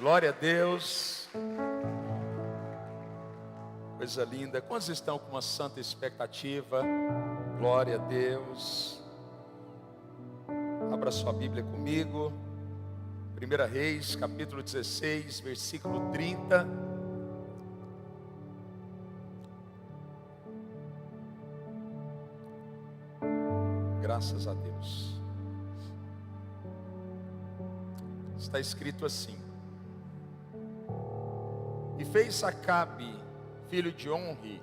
Glória a Deus. Coisa linda. Quantos estão com uma santa expectativa? Glória a Deus. Abra sua Bíblia comigo. 1 Reis, capítulo 16, versículo 30. Graças a Deus. Está escrito assim: e fez Acabe, filho de Onri,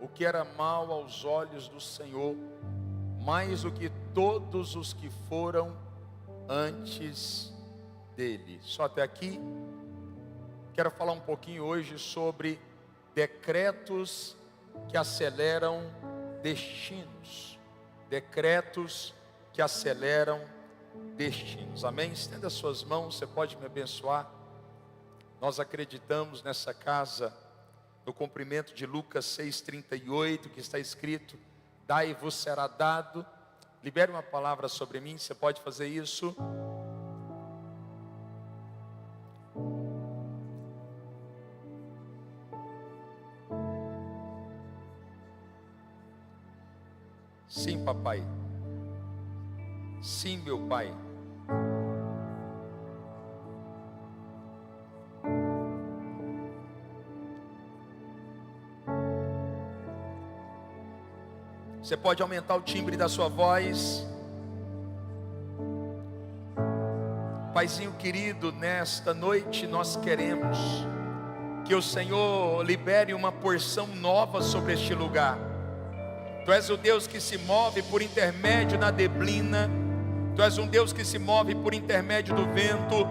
o que era mal aos olhos do Senhor, mais do que todos os que foram antes dele. Só até aqui. Quero falar um pouquinho hoje sobre decretos que aceleram destinos. Decretos que aceleram destinos. Amém? Estenda as suas mãos, você pode me abençoar. Nós acreditamos nessa casa no cumprimento de Lucas 6,38, que está escrito: dai-vos será dado. Libere uma palavra sobre mim, você pode fazer isso? Sim, papai. Sim, meu pai. Você pode aumentar o timbre da sua voz. Paizinho querido, nesta noite nós queremos que o Senhor libere uma porção nova sobre este lugar. Tu és o Deus que se move por intermédio da neblina. Tu és um Deus que se move por intermédio do vento.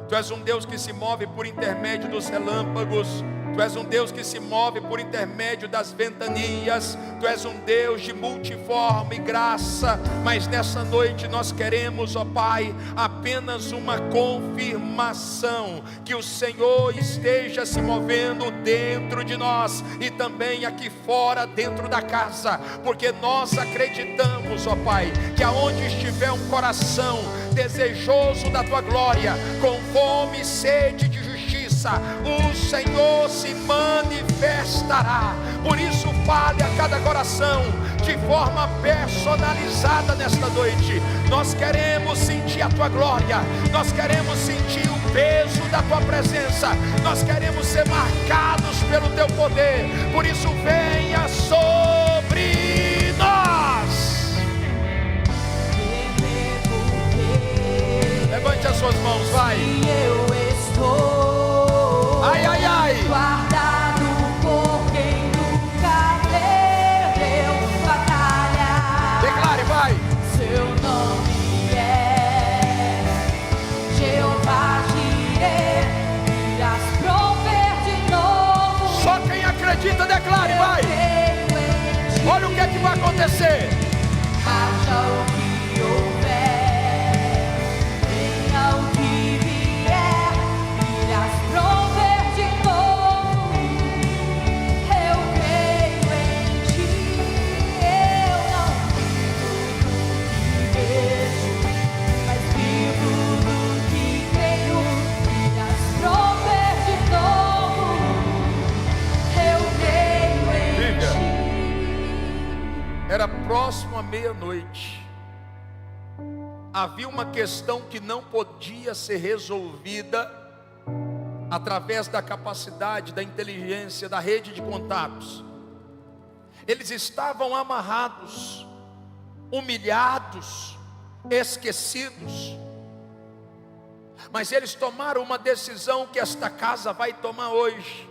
Tu és um Deus que se move por intermédio dos relâmpagos. Tu és um Deus que se move por intermédio das ventanias. Tu és um Deus de multiforme graça. Mas nessa noite nós queremos, ó Pai, apenas uma confirmação que o Senhor esteja se movendo dentro de nós e também aqui fora, dentro da casa. Porque nós acreditamos, ó Pai, que aonde estiver um coração desejoso da Tua glória, com fome e sede de justiça, o Senhor se manifestará. Por isso fale a cada coração de forma personalizada nesta noite. Nós queremos sentir a Tua glória, nós queremos sentir o peso da Tua presença, nós queremos ser marcados pelo Teu poder. Por isso venha sobre nós. Levante as suas mãos, vai. Eu estou ai, ai, ai, guardado por quem nunca perdeu batalha. Declare, vai. Seu nome é Jeová Jireh, irás prover de novo. Só quem acredita, declare, vai. Olha o que é que vai acontecer. Haja o que houver, venha o que vier, irás prover de novo. Eu creio em ti. Eu não vivo do que vejo, mas vivo do que creio. Irás prover de novo. Eu creio em ti. Era próximo à meia-noite. Havia uma questão que não podia ser resolvida através da capacidade, da inteligência, da rede de contatos. Eles estavam amarrados, humilhados, esquecidos. Mas eles tomaram uma decisão que esta casa vai tomar hoje.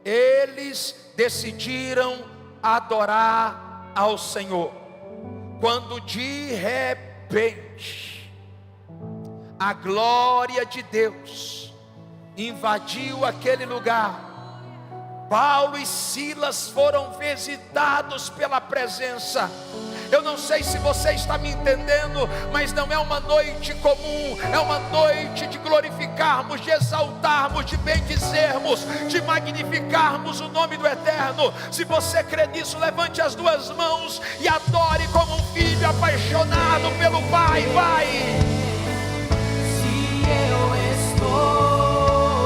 Eles decidiram adorar ao Senhor. Quando de repente a glória de Deus invadiu aquele lugar, Paulo e Silas foram visitados pela presença. Eu não sei se você está me entendendo, mas não é uma noite comum, é uma noite de glorificarmos, de exaltarmos, de bendizermos, de magnificarmos o nome do Eterno. Se você crê nisso, levante as duas mãos e adore como um filho apaixonado pelo Pai. Vai! Se eu estou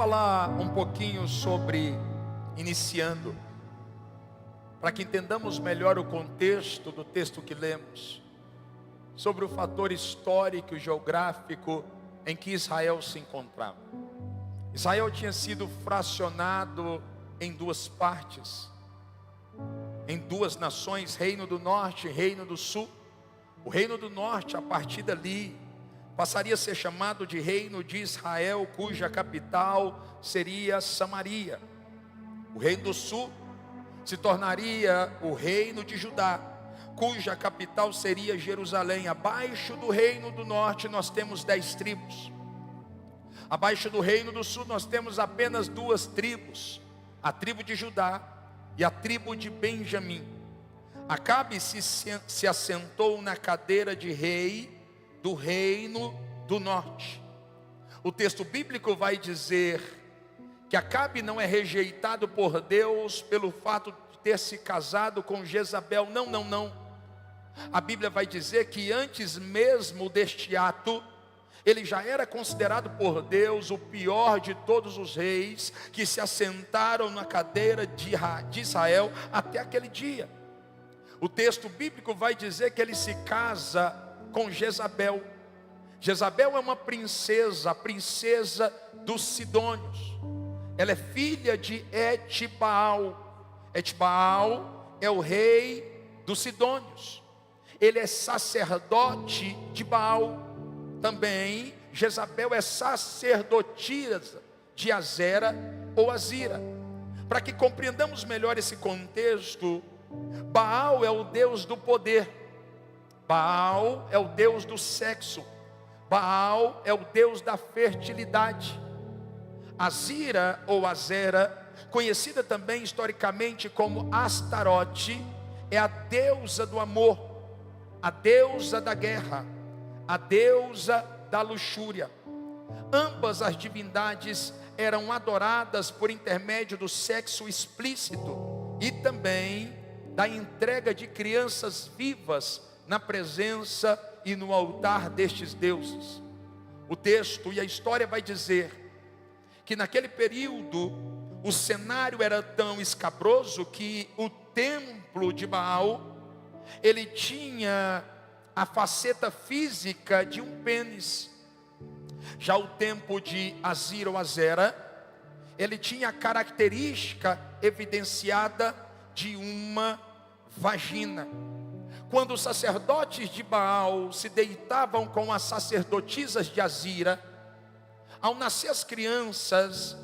falar um pouquinho sobre, iniciando, para que entendamos melhor o contexto do texto que lemos, sobre o fator histórico e geográfico em que Israel se encontrava. Israel tinha sido fracionado em duas partes, em duas nações, Reino do Norte e Reino do Sul. O Reino do Norte, a partir dali, passaria a ser chamado de Reino de Israel, cuja capital seria Samaria. O Reino do Sul se tornaria o Reino de Judá, cuja capital seria Jerusalém. Abaixo do Reino do Norte nós temos 10 tribos. Abaixo do Reino do Sul nós temos apenas 2 tribos, a tribo de Judá e a tribo de Benjamim. Acabe se assentou na cadeira de rei do Reino do Norte. O texto bíblico vai dizer que Acabe não é rejeitado por Deus pelo fato de ter se casado com Jezabel. Não. A Bíblia vai dizer que antes mesmo deste ato, ele já era considerado por Deus o pior de todos os reis que se assentaram na cadeira de Israel até aquele dia. O texto bíblico vai dizer que ele se casa com Jezabel. Jezabel é uma princesa, a princesa dos Sidônios. Ela é filha de Etbaal. Etbaal é o rei dos Sidônios. Ele é sacerdote de Baal. Também Jezabel é sacerdotisa de Azera ou Azira. Para que compreendamos melhor esse contexto, Baal é o deus do poder, Baal é o deus do sexo, Baal é o deus da fertilidade. Azira ou Azera, conhecida também historicamente como Astarote, é a deusa do amor, a deusa da guerra, a deusa da luxúria. Ambas as divindades eram adoradas por intermédio do sexo explícito e também da entrega de crianças vivas na presença e no altar destes deuses. O texto e a história vai dizer que naquele período o cenário era tão escabroso que o templo de Baal, ele tinha a faceta física de um pênis. Já o templo de Azira ou Azera, ele tinha a característica evidenciada de uma vagina. Quando os sacerdotes de Baal se deitavam com as sacerdotisas de Azira, ao nascer as crianças,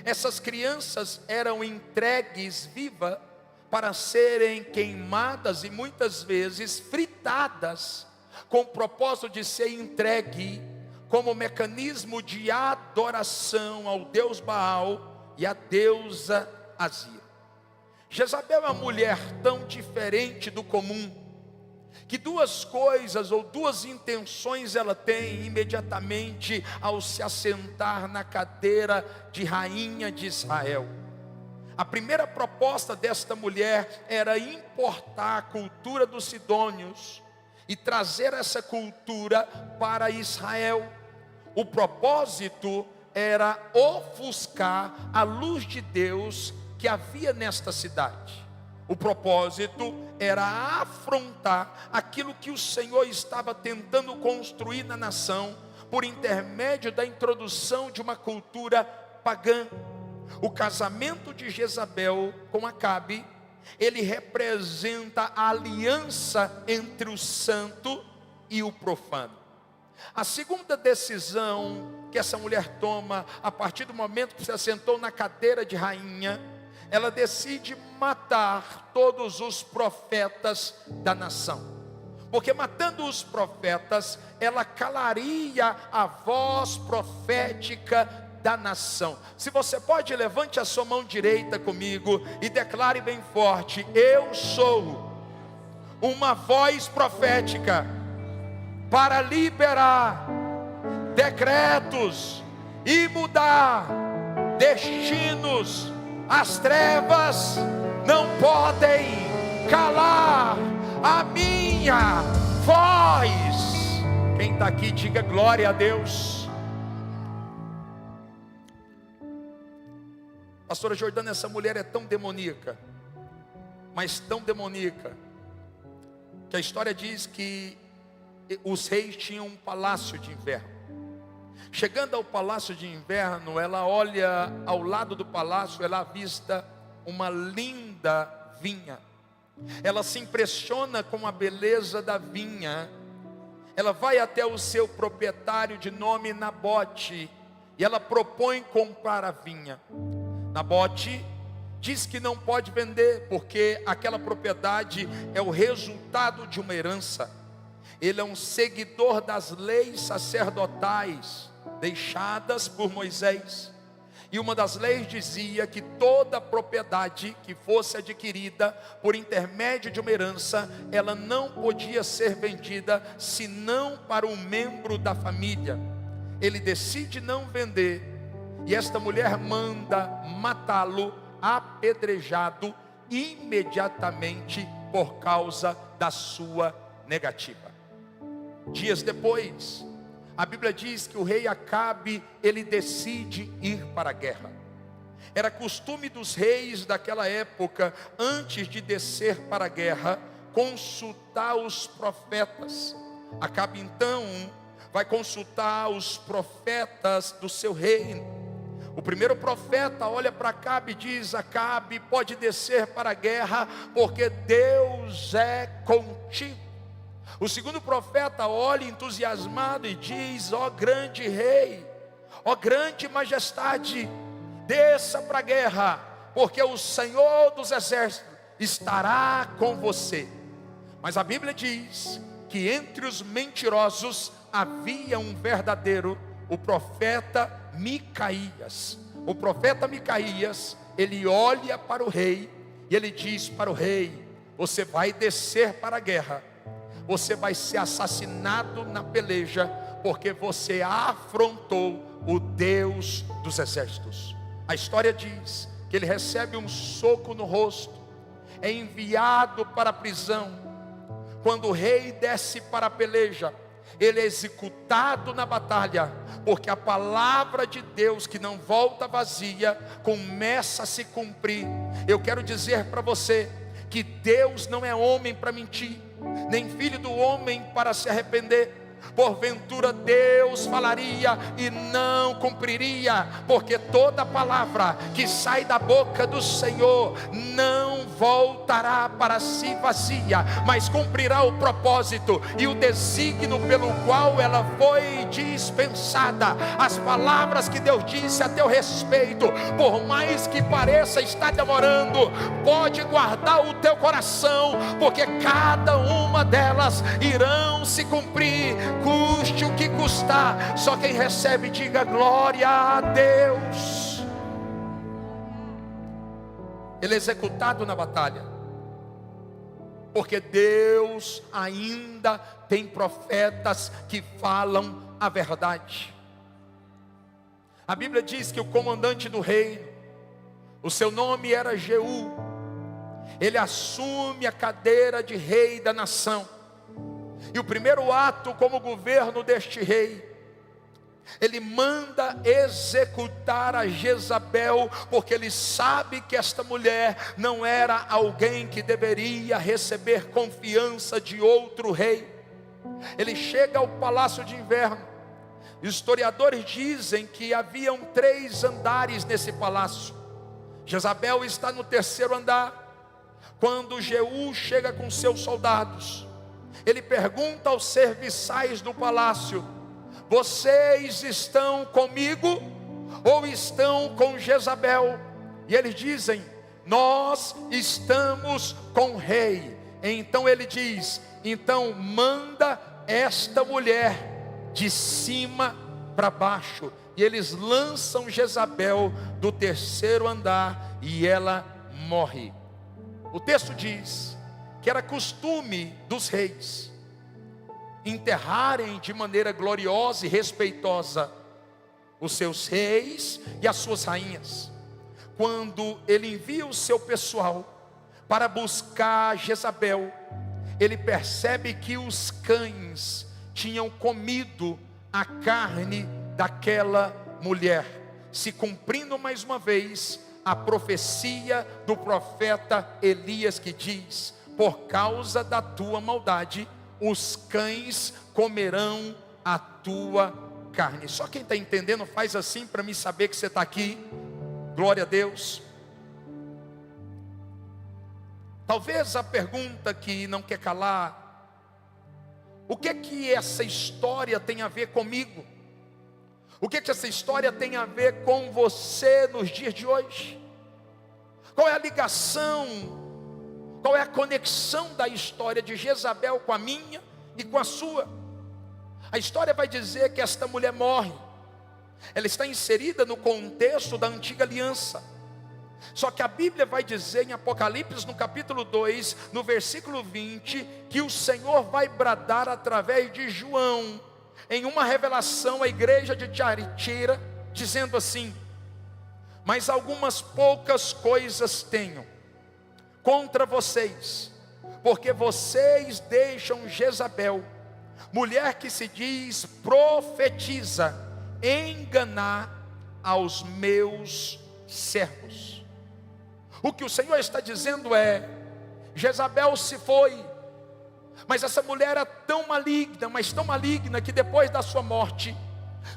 essas crianças eram entregues vivas para serem queimadas e muitas vezes fritadas, com o propósito de ser entregue como mecanismo de adoração ao deus Baal e à deusa Azira. Jezabel é uma mulher tão diferente do comum, que 2 coisas ou 2 intenções ela tem imediatamente ao se assentar na cadeira de rainha de Israel. A primeira proposta desta mulher era importar a cultura dos sidônios e trazer essa cultura para Israel. O propósito era ofuscar a luz de Deus que havia nesta cidade. O propósito era afrontar aquilo que o Senhor estava tentando construir na nação por intermédio da introdução de uma cultura pagã. O casamento de Jezabel com Acabe, ele representa a aliança entre o santo e o profano. A segunda decisão que essa mulher toma, a partir do momento que se assentou na cadeira de rainha, ela decide matar todos os profetas da nação. Porque matando os profetas, ela calaria a voz profética da nação. Se você pode, levante a sua mão direita comigo e declare bem forte: eu sou uma voz profética para liberar decretos e mudar destinos. As trevas não podem calar a minha voz. Quem está aqui, diga glória a Deus. Pastora Jordana, essa mulher é tão demoníaca, mas tão demoníaca, que a história diz que os reis tinham um palácio de inverno. Chegando ao palácio de inverno, ela olha ao lado do palácio, ela avista uma linda vinha. Ela se impressiona com a beleza da vinha. Ela vai até o seu proprietário de nome Nabote e ela propõe comprar a vinha. Nabote diz que não pode vender, porque aquela propriedade é o resultado de uma herança. Ele é um seguidor das leis sacerdotais deixadas por Moisés. E uma das leis dizia que toda propriedade que fosse adquirida por intermédio de uma herança, ela não podia ser vendida senão para um membro da família. Ele decide não vender, e esta mulher manda matá-lo apedrejado imediatamente por causa da sua negativa. Dias depois, a Bíblia diz que o rei Acabe, ele decide ir para a guerra. Era costume dos reis daquela época, antes de descer para a guerra, consultar os profetas. Acabe então vai consultar os profetas do seu reino. O primeiro profeta olha para Acabe e diz: Acabe, pode descer para a guerra, porque Deus é contigo. O segundo profeta olha entusiasmado e diz: ó grande rei, ó grande majestade, desça para a guerra, porque o Senhor dos exércitos estará com você. Mas a Bíblia diz que entre os mentirosos havia um verdadeiro, o profeta Micaías. O profeta Micaías, ele olha para o rei e ele diz para o rei: você vai descer para a guerra, você vai ser assassinado na peleja, porque você afrontou o Deus dos exércitos. A história diz que ele recebe um soco no rosto, é enviado para a prisão. Quando o rei desce para a peleja, ele é executado na batalha, porque a palavra de Deus, que não volta vazia, começa a se cumprir. Eu quero dizer para você que Deus não é homem para mentir, nem filho do homem para se arrepender. Porventura Deus falaria e não cumpriria, porque toda palavra que sai da boca do Senhor não voltará para si vazia, mas cumprirá o propósito e o desígnio pelo qual ela foi dispensada. As palavras que Deus disse a teu respeito, por mais que pareça estar demorando, pode guardar o teu coração, porque cada uma delas irão se cumprir, custe o que custar. Só quem recebe diga glória a Deus. Ele é executado na batalha, porque Deus ainda tem profetas que falam a verdade. A Bíblia diz que o comandante do reino, o seu nome era Jeú, ele assume a cadeira de rei da nação. E o primeiro ato como governo deste rei, ele manda executar a Jezabel, porque ele sabe que esta mulher não era alguém que deveria receber confiança de outro rei. Ele chega ao palácio de inverno. Historiadores dizem que haviam 3 andares nesse palácio. Jezabel está no 3º andar. Quando Jeú chega com seus soldados, ele pergunta aos serviçais do palácio: vocês estão comigo ou estão com Jezabel? E eles dizem: nós estamos com o rei. Então ele diz: então manda esta mulher de cima para baixo. E eles lançam Jezabel do 3º andar e ela morre. O texto diz que era costume dos reis enterrarem de maneira gloriosa e respeitosa os seus reis e as suas rainhas. Quando ele envia o seu pessoal para buscar Jezabel, ele percebe que os cães tinham comido a carne daquela mulher, se cumprindo mais uma vez a profecia do profeta Elias, que diz: por causa da tua maldade, os cães comerão a tua carne. Só quem está entendendo faz assim para me saber que você está aqui. Glória a Deus. Talvez a pergunta que não quer calar: o que é que essa história tem a ver comigo? O que é que essa história tem a ver com você nos dias de hoje? Qual é a ligação, qual é a conexão da história de Jezabel com a minha e com a sua? A história vai dizer que esta mulher morre. Ela está inserida no contexto da antiga aliança. Só que a Bíblia vai dizer em Apocalipse, no capítulo 2, no versículo 20, que o Senhor vai bradar através de João, em uma revelação à igreja de Tiatira, dizendo assim: mas algumas poucas coisas tenho contra vocês, porque vocês deixam Jezabel, mulher que se diz profetiza, enganar aos meus servos. O que o Senhor está dizendo é: Jezabel se foi, mas essa mulher era tão maligna, mas tão maligna, que depois da sua morte,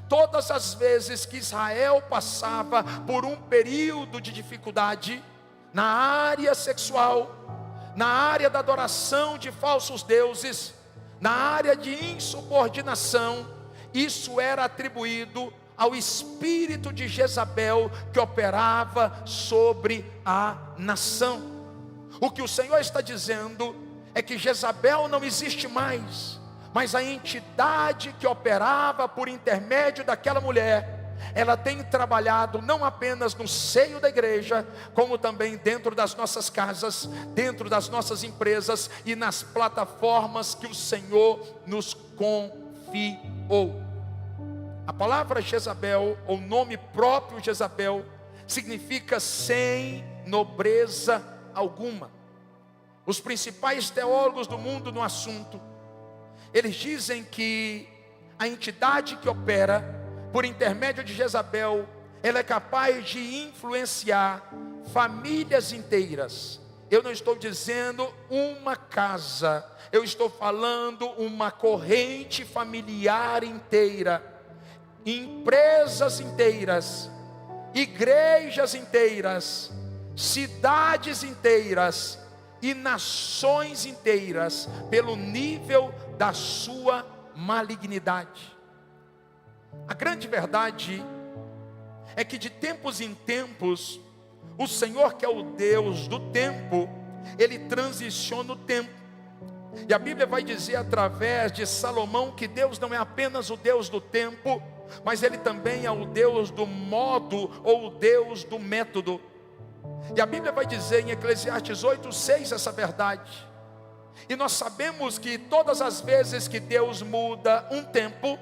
todas as vezes que Israel passava por um período de dificuldade, na área sexual, na área da adoração de falsos deuses, na área de insubordinação, isso era atribuído ao espírito de Jezabel que operava sobre a nação. O que o Senhor está dizendo é que Jezabel não existe mais, mas a entidade que operava por intermédio daquela mulher, ela tem trabalhado não apenas no seio da igreja, como também dentro das nossas casas, dentro das nossas empresas e nas plataformas que o Senhor nos confiou. A palavra Jezabel, ou nome próprio Jezabel, significa sem nobreza alguma. Os principais teólogos do mundo no assunto, eles dizem que a entidade que opera por intermédio de Jezabel, ela é capaz de influenciar famílias inteiras. Eu não estou dizendo uma casa, eu estou falando uma corrente familiar inteira, empresas inteiras, igrejas inteiras, cidades inteiras e nações inteiras, pelo nível da sua malignidade. A grande verdade é que de tempos em tempos, o Senhor, que é o Deus do tempo, Ele transiciona o tempo. E a Bíblia vai dizer através de Salomão que Deus não é apenas o Deus do tempo, mas Ele também é o Deus do modo, ou o Deus do método. E a Bíblia vai dizer em Eclesiastes 8:6 essa verdade. E nós sabemos que todas as vezes que Deus muda um tempo,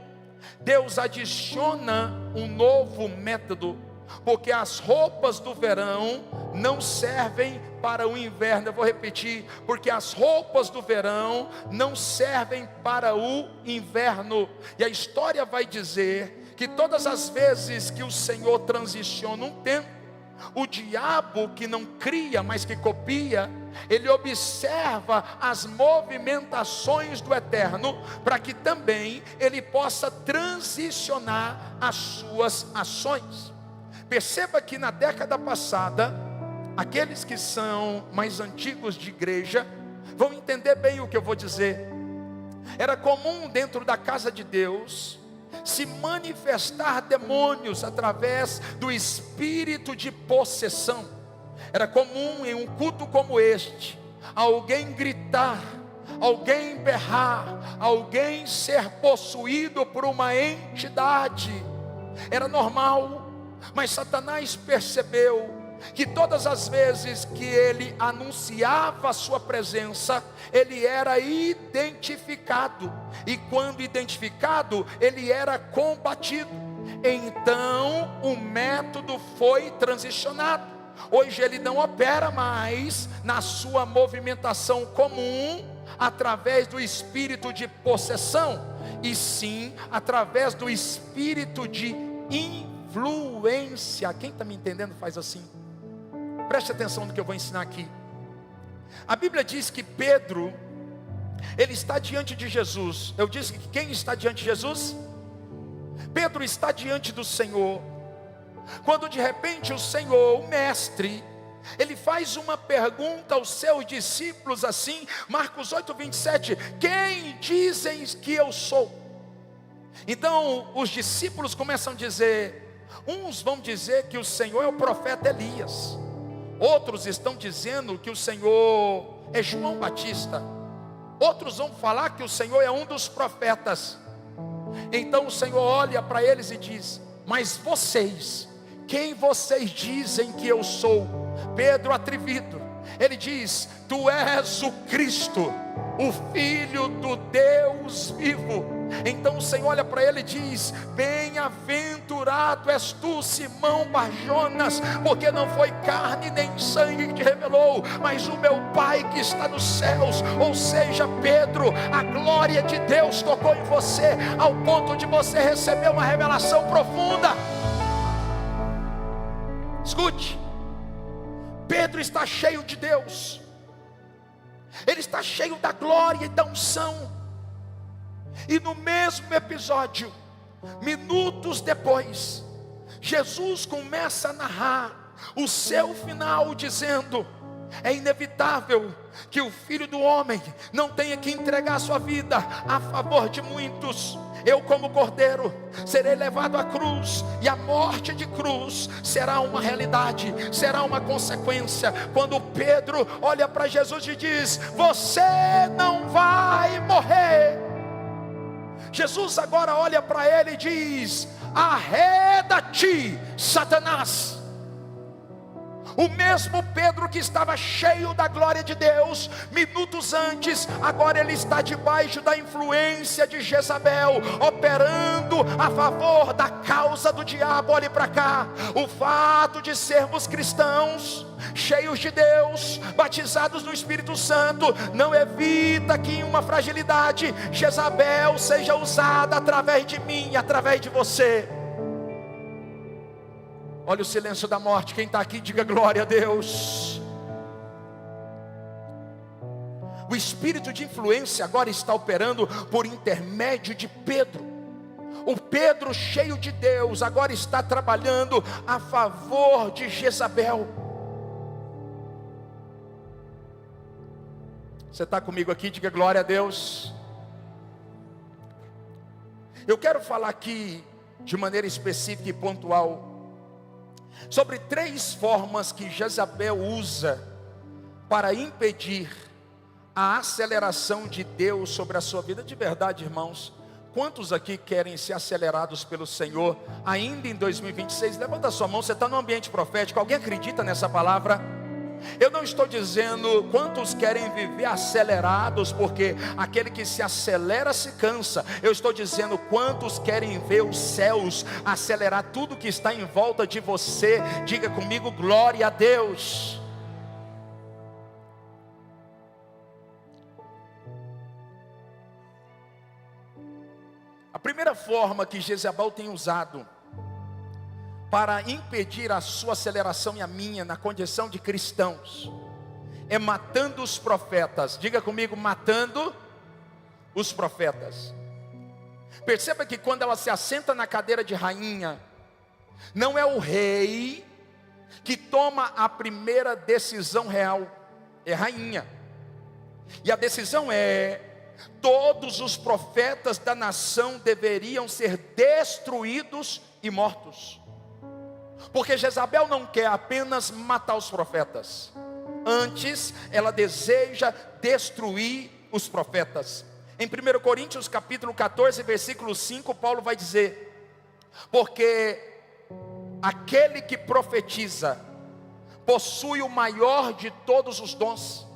Deus adiciona um novo método, porque as roupas do verão não servem para o inverno. Eu vou repetir: porque as roupas do verão não servem para o inverno. E a história vai dizer que todas as vezes que o Senhor transiciona um tempo, o diabo, que não cria, mas que copia, ele observa as movimentações do eterno, para que também ele possa transicionar as suas ações. Perceba que na década passada, aqueles que são mais antigos de igreja vão entender bem o que eu vou dizer. Era comum dentro da casa de Deus se manifestar demônios através do espírito de possessão. Era comum em um culto como este, alguém gritar, alguém berrar, alguém ser possuído por uma entidade. Era normal, mas Satanás percebeu que todas as vezes que ele anunciava a sua presença, ele era identificado, e quando identificado, ele era combatido. Então o método foi transicionado. Hoje ele não opera mais na sua movimentação comum, através do espírito de possessão, e sim através do espírito de influência. Quem está me entendendo faz assim. Preste atenção no que eu vou ensinar aqui. A Bíblia diz que Pedro, ele está diante de Jesus. Eu disse que quem está diante de Jesus? Pedro está diante do Senhor. Quando de repente o Senhor, o mestre, ele faz uma pergunta aos seus discípulos assim, Marcos 8:27, quem dizem que eu sou? Então os discípulos começam a dizer, uns vão dizer que o Senhor é o profeta Elias, outros estão dizendo que o Senhor é João Batista, outros vão falar que o Senhor é um dos profetas. Então o Senhor olha para eles e diz, mas vocês, quem vocês dizem que eu sou? Pedro atrevido, ele diz, tu és o Cristo, o Filho do Deus vivo. Então o Senhor olha para ele e diz, bem-aventurado és tu, Simão Barjonas, porque não foi carne nem sangue que te revelou, mas o meu Pai que está nos céus. Ou seja, Pedro, a glória de Deus tocou em você, ao ponto de você receber uma revelação profunda. Escute, Pedro está cheio de Deus, ele está cheio da glória e da unção. E no mesmo episódio, minutos depois, Jesus começa a narrar o seu final, dizendo, é inevitável que o Filho do Homem não tenha que entregar sua vida a favor de muitos. Eu, como cordeiro, serei levado à cruz, e a morte de cruz será uma realidade, será uma consequência. Quando Pedro olha para Jesus e diz, você não vai morrer, Jesus agora olha para ele e diz, arreda-te, Satanás. O mesmo Pedro que estava cheio da glória de Deus minutos antes, agora ele está debaixo da influência de Jezabel, operando a favor da causa do diabo. Olhe para cá, o fato de sermos cristãos, cheios de Deus, batizados no Espírito Santo, não evita que em uma fragilidade Jezabel seja usada através de mim e através de você. Olha o silêncio da morte. Quem está aqui, diga glória a Deus. O espírito de influência agora está operando por intermédio de Pedro. O Pedro cheio de Deus agora está trabalhando a favor de Jezabel. Você está comigo aqui, diga glória a Deus. Eu quero falar aqui de maneira específica e pontual sobre 3 formas que Jezabel usa para impedir a aceleração de Deus sobre a sua vida. De verdade, irmãos, quantos aqui querem ser acelerados pelo Senhor ainda em 2026? Levanta a sua mão, você está no ambiente profético, alguém acredita nessa palavra? Eu não estou dizendo quantos querem viver acelerados, porque aquele que se acelera se cansa. Eu estou dizendo quantos querem ver os céus acelerar tudo que está em volta de você. Diga comigo, glória a Deus. A primeira forma que Jezabel tem usado para impedir a sua aceleração e a minha na condição de cristãos é matando os profetas. Diga comigo, matando os profetas. Perceba que quando ela se assenta na cadeira de rainha, não é o rei que toma a primeira decisão real, é a rainha. E a decisão é: todos os profetas da nação deveriam ser destruídos e mortos. Porque Jezabel não quer apenas matar os profetas, antes ela deseja destruir os profetas. Em 1 Coríntios capítulo 14, versículo 5, Paulo vai dizer: porque aquele que profetiza possui o maior de todos os dons.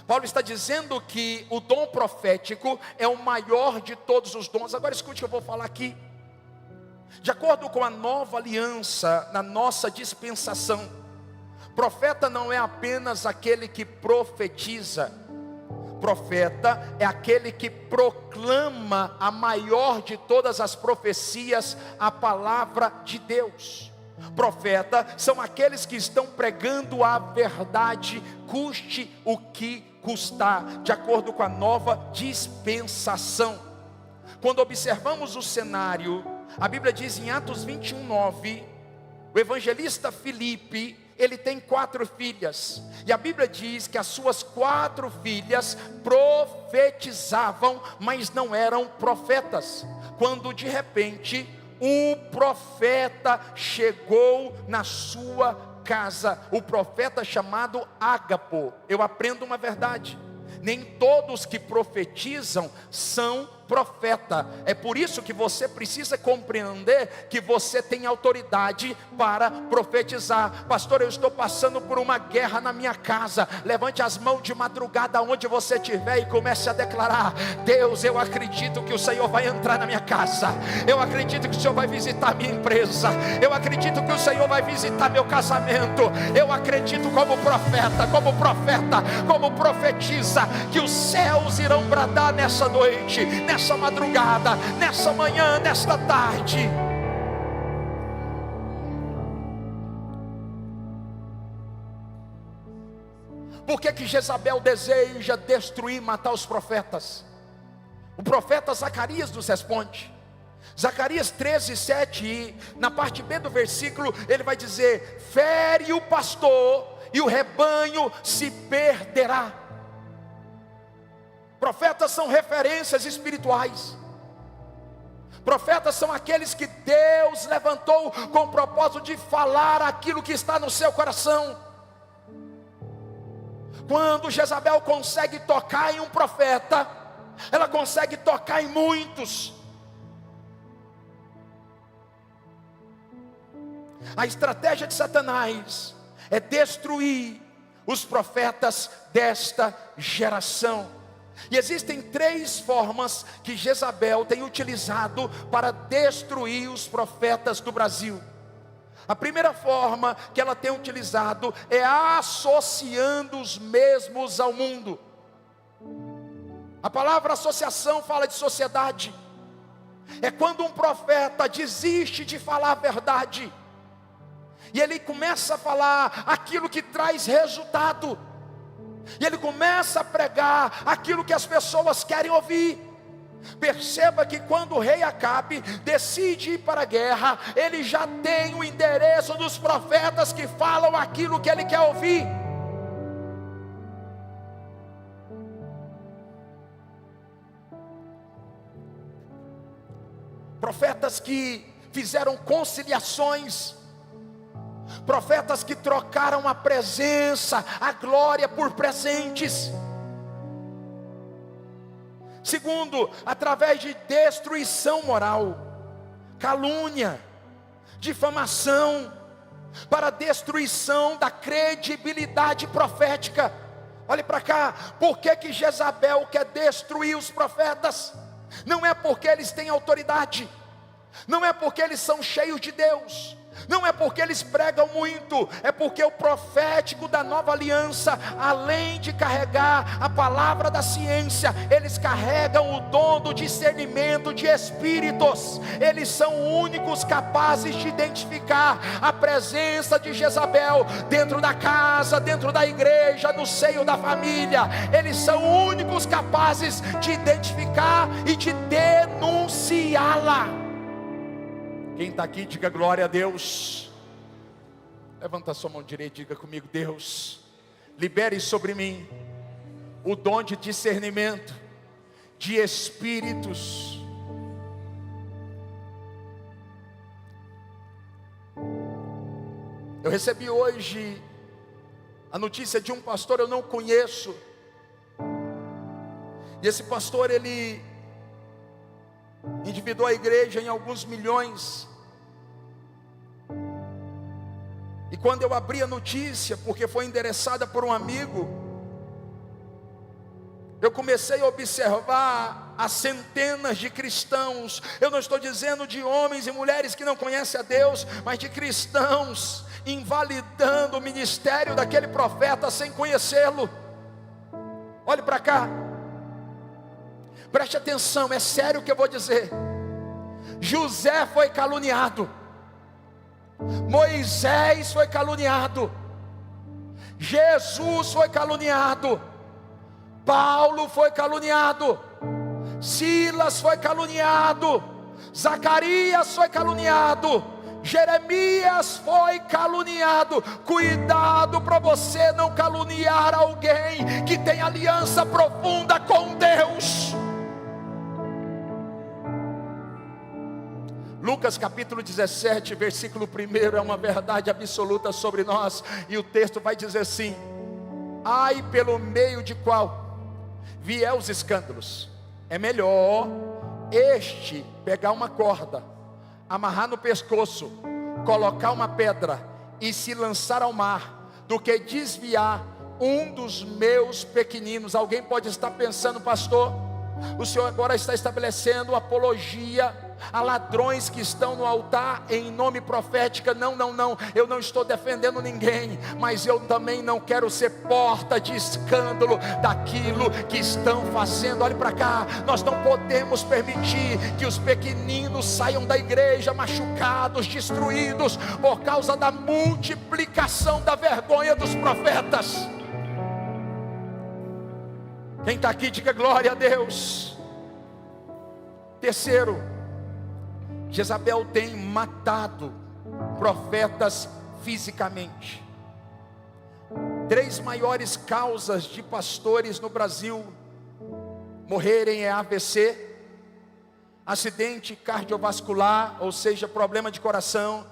Paulo está dizendo que o dom profético é o maior de todos os dons. Agora escute o que eu vou falar aqui. De acordo com a nova aliança, na nossa dispensação, profeta não é apenas aquele que profetiza. Profeta é aquele que proclama a maior de todas as profecias, a palavra de Deus. Profeta são aqueles que estão pregando a verdade, custe o que custar, de acordo com a nova dispensação. Quando observamos o cenário, a Bíblia diz em Atos 21:9, o evangelista Filipe, ele tem 4 filhas, e a Bíblia diz que as suas 4 filhas profetizavam, mas não eram profetas. Quando de repente um profeta chegou na sua casa, o profeta chamado Ágapo. Eu aprendo uma verdade: nem todos que profetizam são profeta. É por isso que você precisa compreender que você tem autoridade para profetizar. Pastor, eu estou passando por uma guerra na minha casa. Levante as mãos de madrugada onde você estiver e comece a declarar: Deus, eu acredito que o Senhor vai entrar na minha casa. Eu acredito que o Senhor vai visitar minha empresa. Eu acredito que o Senhor vai visitar meu casamento. Eu acredito como profetiza, que os céus irão bradar nessa noite, nessa madrugada, nessa manhã, nesta tarde. Por que Jezabel deseja destruir, matar os profetas? O profeta Zacarias nos responde. Zacarias 13:7, e na parte B do versículo ele vai dizer: fere o pastor e o rebanho se perderá. Profetas são referências espirituais. Profetas são aqueles que Deus levantou com o propósito de falar aquilo que está no seu coração. Quando Jezabel consegue tocar em um profeta, ela consegue tocar em muitos. A estratégia de Satanás é destruir os profetas desta geração. E existem 3 formas que Jezabel tem utilizado para destruir os profetas do Brasil. A primeira forma que ela tem utilizado é associando os mesmos ao mundo. A palavra associação fala de sociedade. É quando um profeta desiste de falar a verdade e ele começa a falar aquilo que traz resultado. E ele começa a pregar aquilo que as pessoas querem ouvir. Perceba que quando o rei Acabe decide ir para a guerra, ele já tem o endereço dos profetas que falam aquilo que ele quer ouvir. Profetas que fizeram conciliações, profetas que trocaram a presença, a glória por presentes. Segundo, através de destruição moral, calúnia, difamação, para destruição da credibilidade profética. Olhe para cá, por que Jezabel quer destruir os profetas? Não é porque eles têm autoridade, não é porque eles são cheios de Deus, não é porque eles pregam muito, é porque o profético da nova aliança, além de carregar a palavra da ciência, eles carregam o dom do discernimento de espíritos. Eles são únicos capazes de identificar a presença de Jezabel dentro da casa, dentro da igreja, no seio da família. Eles são únicos capazes de identificar e de denunciá-la. Quem está aqui, diga glória a Deus. Levanta a sua mão direita e diga comigo: Deus, libere sobre mim o dom de discernimento de espíritos. Eu recebi hoje a notícia de um pastor, eu não conheço. E esse pastor, ele endividou a igreja em alguns milhões. E quando eu abri a notícia, porque foi endereçada por um amigo, eu comecei a observar as centenas de cristãos. Eu não estou dizendo de homens e mulheres que não conhecem a Deus, mas de cristãos invalidando o ministério daquele profeta sem conhecê-lo. Olhe para cá, preste atenção, é sério o que eu vou dizer. José foi caluniado. Moisés foi caluniado, Jesus foi caluniado, Paulo foi caluniado, Silas foi caluniado, Zacarias foi caluniado, Jeremias foi caluniado. Cuidado para você não caluniar alguém que tem aliança profunda com Deus. Lucas capítulo 17, versículo 1 é uma verdade absoluta sobre nós, e o texto vai dizer assim: ai pelo meio de qual vier os escândalos, é melhor este pegar uma corda, amarrar no pescoço, colocar uma pedra e se lançar ao mar, do que desviar um dos meus pequeninos. Alguém pode estar pensando: pastor, o senhor agora está estabelecendo apologia a ladrões que estão no altar em nome profética. Não, eu não estou defendendo ninguém, mas eu também não quero ser porta de escândalo daquilo que estão fazendo. Olhe para cá, nós não podemos permitir que os pequeninos saiam da igreja machucados, destruídos, por causa da multiplicação da vergonha dos profetas. Quem está aqui, diga glória a Deus. Terceiro, Jezabel tem matado profetas fisicamente. 3 maiores causas de pastores no Brasil morrerem é AVC, acidente cardiovascular, ou seja, problema de coração,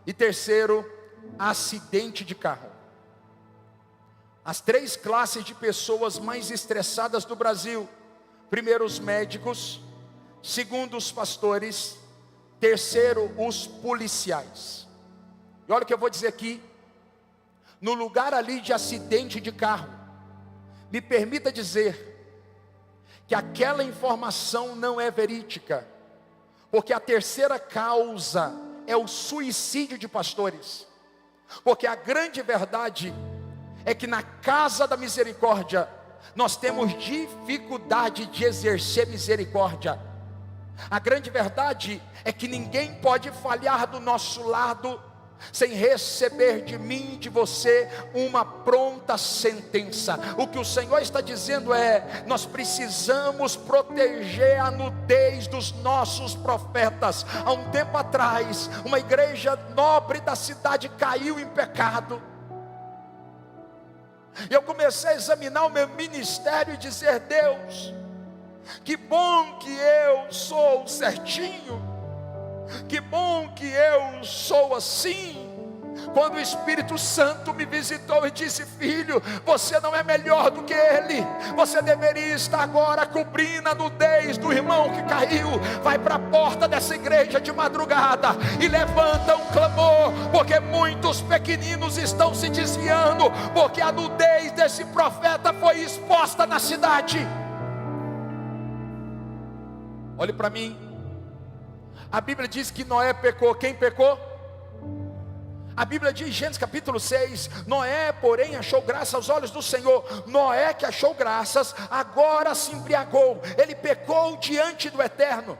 e terceiro, acidente de carro. As 3 classes de pessoas mais estressadas do Brasil: primeiro, os médicos; segundo, os pastores; terceiro, os policiais. E olha o que eu vou dizer aqui: no lugar ali de acidente de carro, me permita dizer que aquela informação não é verídica, porque a terceira causa é o suicídio de pastores. Porque a grande verdade é que na casa da misericórdia nós temos dificuldade de exercer misericórdia. A grande verdade é que ninguém pode falhar do nosso lado sem receber de mim e de você uma pronta sentença. O que o Senhor está dizendo é: nós precisamos proteger a nudez dos nossos profetas. Há um tempo atrás, uma igreja nobre da cidade caiu em pecado. Eu comecei a examinar o meu ministério e dizer: Deus, que bom que eu sou certinho, que bom que eu sou assim. Quando o Espírito Santo me visitou e disse: filho, você não é melhor do que ele, você deveria estar agora cobrindo a nudez do irmão que caiu. Vai para a porta dessa igreja de madrugada e levanta um clamor, porque muitos pequeninos estão se desviando, porque a nudez desse profeta foi exposta na cidade. Olhe para mim, a Bíblia diz que Noé pecou. Quem pecou? A Bíblia diz, Gênesis capítulo 6, Noé porém achou graça aos olhos do Senhor. Noé, que achou graças, agora se embriagou, ele pecou diante do Eterno.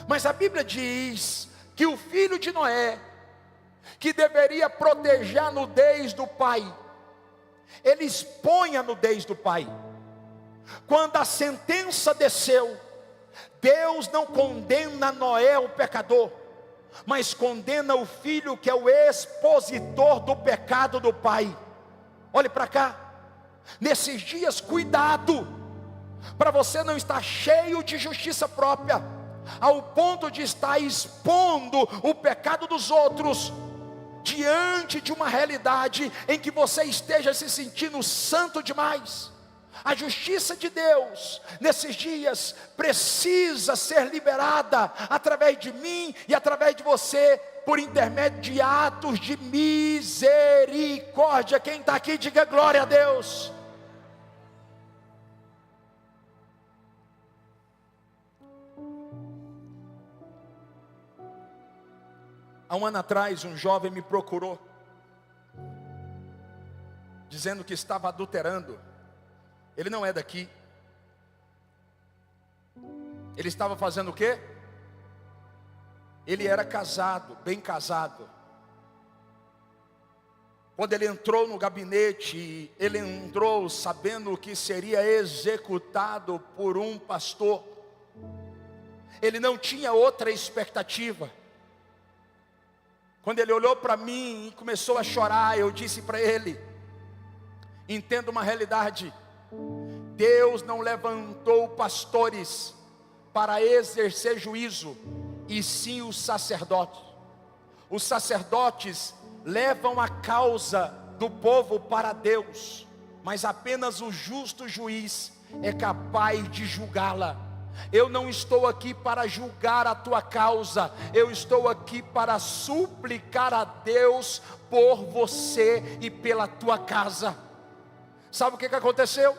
Mas a Bíblia diz que o filho de Noé, que deveria proteger a nudez do pai, ele expõe a nudez do pai. Quando a sentença desceu, Deus não condena Noé, o pecador, mas condena o filho que é o expositor do pecado do pai. Olhe para cá, nesses dias, cuidado, para você não estar cheio de justiça própria, ao ponto de estar expondo o pecado dos outros, diante de uma realidade em que você esteja se sentindo santo demais. A justiça de Deus, nesses dias, precisa ser liberada através de mim e através de você, por intermédio de atos de misericórdia. Quem está aqui, diga glória a Deus. Há um ano atrás, um jovem me procurou, dizendo que estava adulterando. Ele não é daqui. Ele estava fazendo o quê? Ele era casado, bem casado. Quando ele entrou no gabinete, ele entrou sabendo que seria executado por um pastor. Ele não tinha outra expectativa. Quando ele olhou para mim e começou a chorar, eu disse para ele: entenda uma realidade. Deus não levantou pastores para exercer juízo, e sim os sacerdotes. Os sacerdotes levam a causa do povo para Deus, mas apenas o justo juiz é capaz de julgá-la. Eu não estou aqui para julgar a tua causa, eu estou aqui para suplicar a Deus por você e pela tua casa. Sabe o que aconteceu?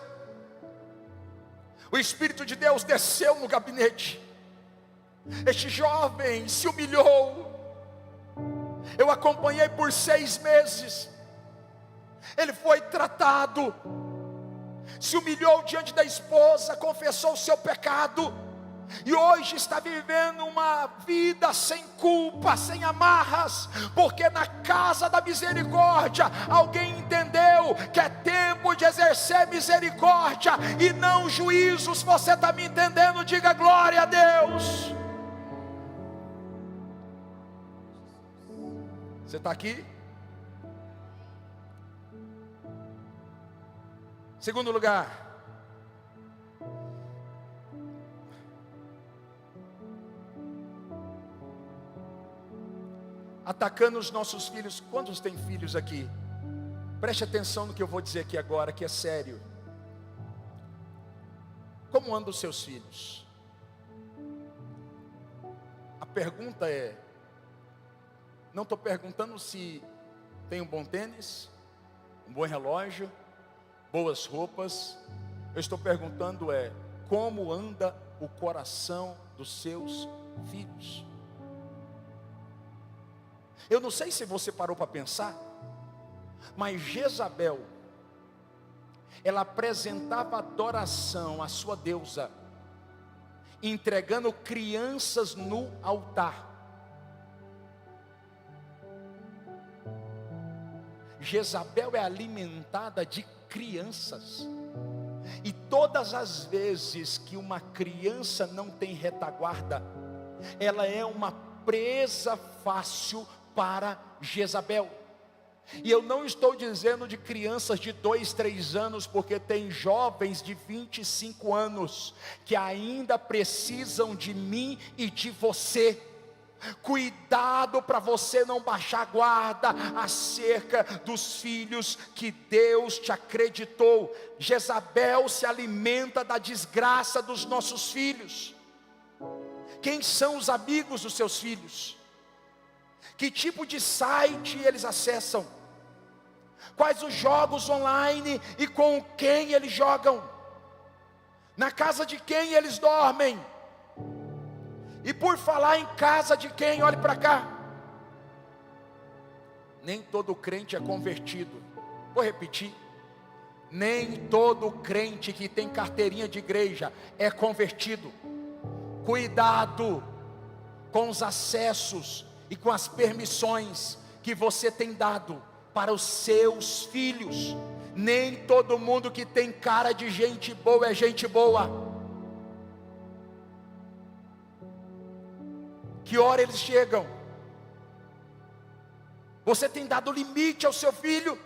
O Espírito de Deus desceu no gabinete. Este jovem se humilhou. Eu acompanhei por 6 meses. Ele foi tratado, se humilhou diante da esposa, confessou o seu pecado, e hoje está vivendo uma vida sem culpa, sem amarras, porque na casa da misericórdia, alguém entendeu que é tempo de exercer misericórdia e não juízos. Você está me entendendo? Diga glória a Deus. Você está aqui? Segundo lugar, atacando os nossos filhos. Quantos têm filhos aqui? Preste atenção no que eu vou dizer aqui agora, que é sério. Como andam os seus filhos? A pergunta é, não estou perguntando se tem um bom tênis, um bom relógio, boas roupas. Eu estou perguntando como anda o coração dos seus filhos? Eu não sei se você parou para pensar, mas Jezabel, ela apresentava adoração à sua deusa, entregando crianças no altar. Jezabel é alimentada de crianças, e todas as vezes que uma criança não tem retaguarda, ela é uma presa fácil para Jezabel. E eu não estou dizendo de crianças de 2, 3 anos, porque tem jovens de 25 anos que ainda precisam de mim e de você. Cuidado para você não baixar a guarda acerca dos filhos que Deus te acreditou. Jezabel se alimenta da desgraça dos nossos filhos. Quem são os amigos dos seus filhos? Que tipo de site eles acessam? Quais os jogos online e com quem eles jogam? Na casa de quem eles dormem? E por falar em casa de quem, olhe para cá. Nem todo crente é convertido. Vou repetir. Nem todo crente que tem carteirinha de igreja é convertido. Cuidado com os acessos e com as permissões que você tem dado para os seus filhos. Nem todo mundo que tem cara de gente boa é gente boa. Que hora eles chegam? Você tem dado limite ao seu filho?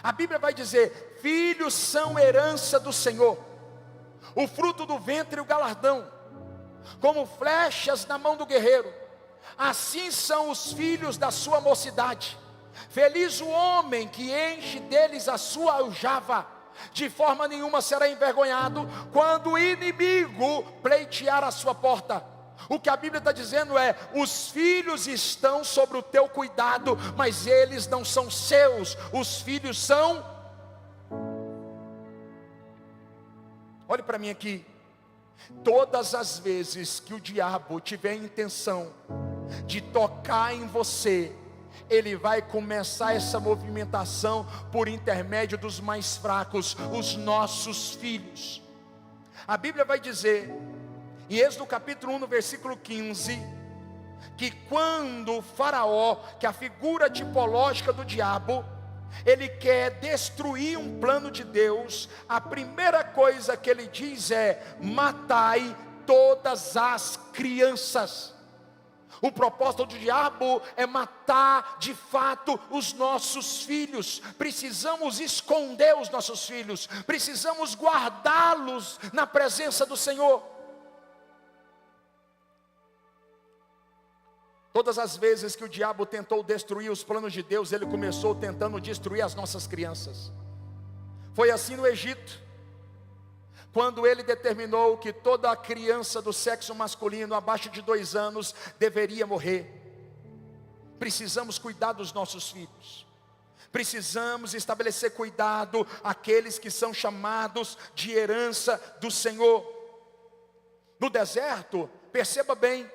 A Bíblia vai dizer: filhos são herança do Senhor, o fruto do ventre e o galardão, como flechas na mão do guerreiro, assim são os filhos da sua mocidade. Feliz o homem que enche deles a sua aljava, de forma nenhuma será envergonhado quando o inimigo pleitear a sua porta. O que a Bíblia está dizendo é: os filhos estão sobre o teu cuidado, mas eles não são seus, os filhos são. Olhe para mim aqui. Todas as vezes que o diabo tiver a intenção de tocar em você, ele vai começar essa movimentação por intermédio dos mais fracos, os nossos filhos. A Bíblia vai dizer: em Êxodo capítulo 1, no versículo 15, que quando o faraó, que é a figura tipológica do diabo, ele quer destruir um plano de Deus, a primeira coisa que ele diz é: matai todas as crianças. O propósito do diabo é matar de fato os nossos filhos. Precisamos esconder os nossos filhos, precisamos guardá-los na presença do Senhor. Todas as vezes que o diabo tentou destruir os planos de Deus, ele começou tentando destruir as nossas crianças. Foi assim no Egito, quando ele determinou que toda criança do sexo masculino abaixo de 2 anos deveria morrer. Precisamos cuidar dos nossos filhos, precisamos estabelecer cuidado àqueles que são chamados de herança do Senhor. No deserto, perceba bem,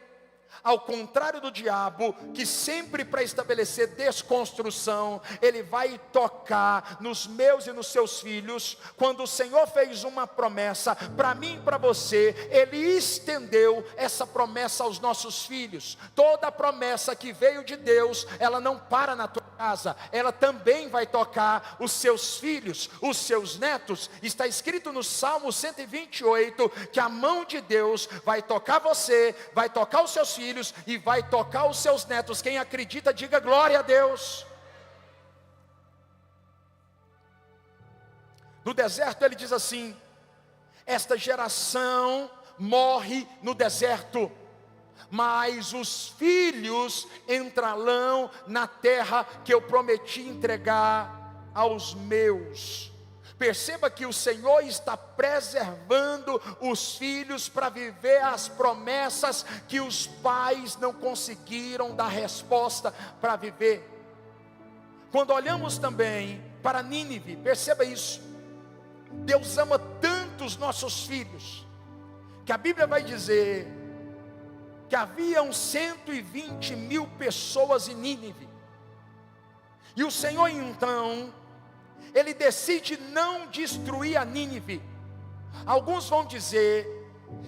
ao contrário do diabo, que sempre para estabelecer desconstrução, ele vai tocar nos meus e nos seus filhos. Quando o Senhor fez uma promessa para mim e para você, Ele estendeu essa promessa aos nossos filhos. Toda promessa que veio de Deus, ela não para na tua casa, ela também vai tocar os seus filhos, os seus netos. Está escrito no Salmo 128, que a mão de Deus vai tocar você, vai tocar os seus filhos e vai tocar os seus netos. Quem acredita, diga glória a Deus. No deserto ele diz assim: esta geração morre no deserto, mas os filhos entrarão na terra que eu prometi entregar aos meus. Perceba que o Senhor está preservando os filhos para viver as promessas que os pais não conseguiram dar resposta para viver. Quando olhamos também para Nínive, perceba isso. Deus ama tanto os nossos filhos, que a Bíblia vai dizer que haviam 120 mil pessoas em Nínive. E o Senhor então, Ele decide não destruir a Nínive. Alguns vão dizer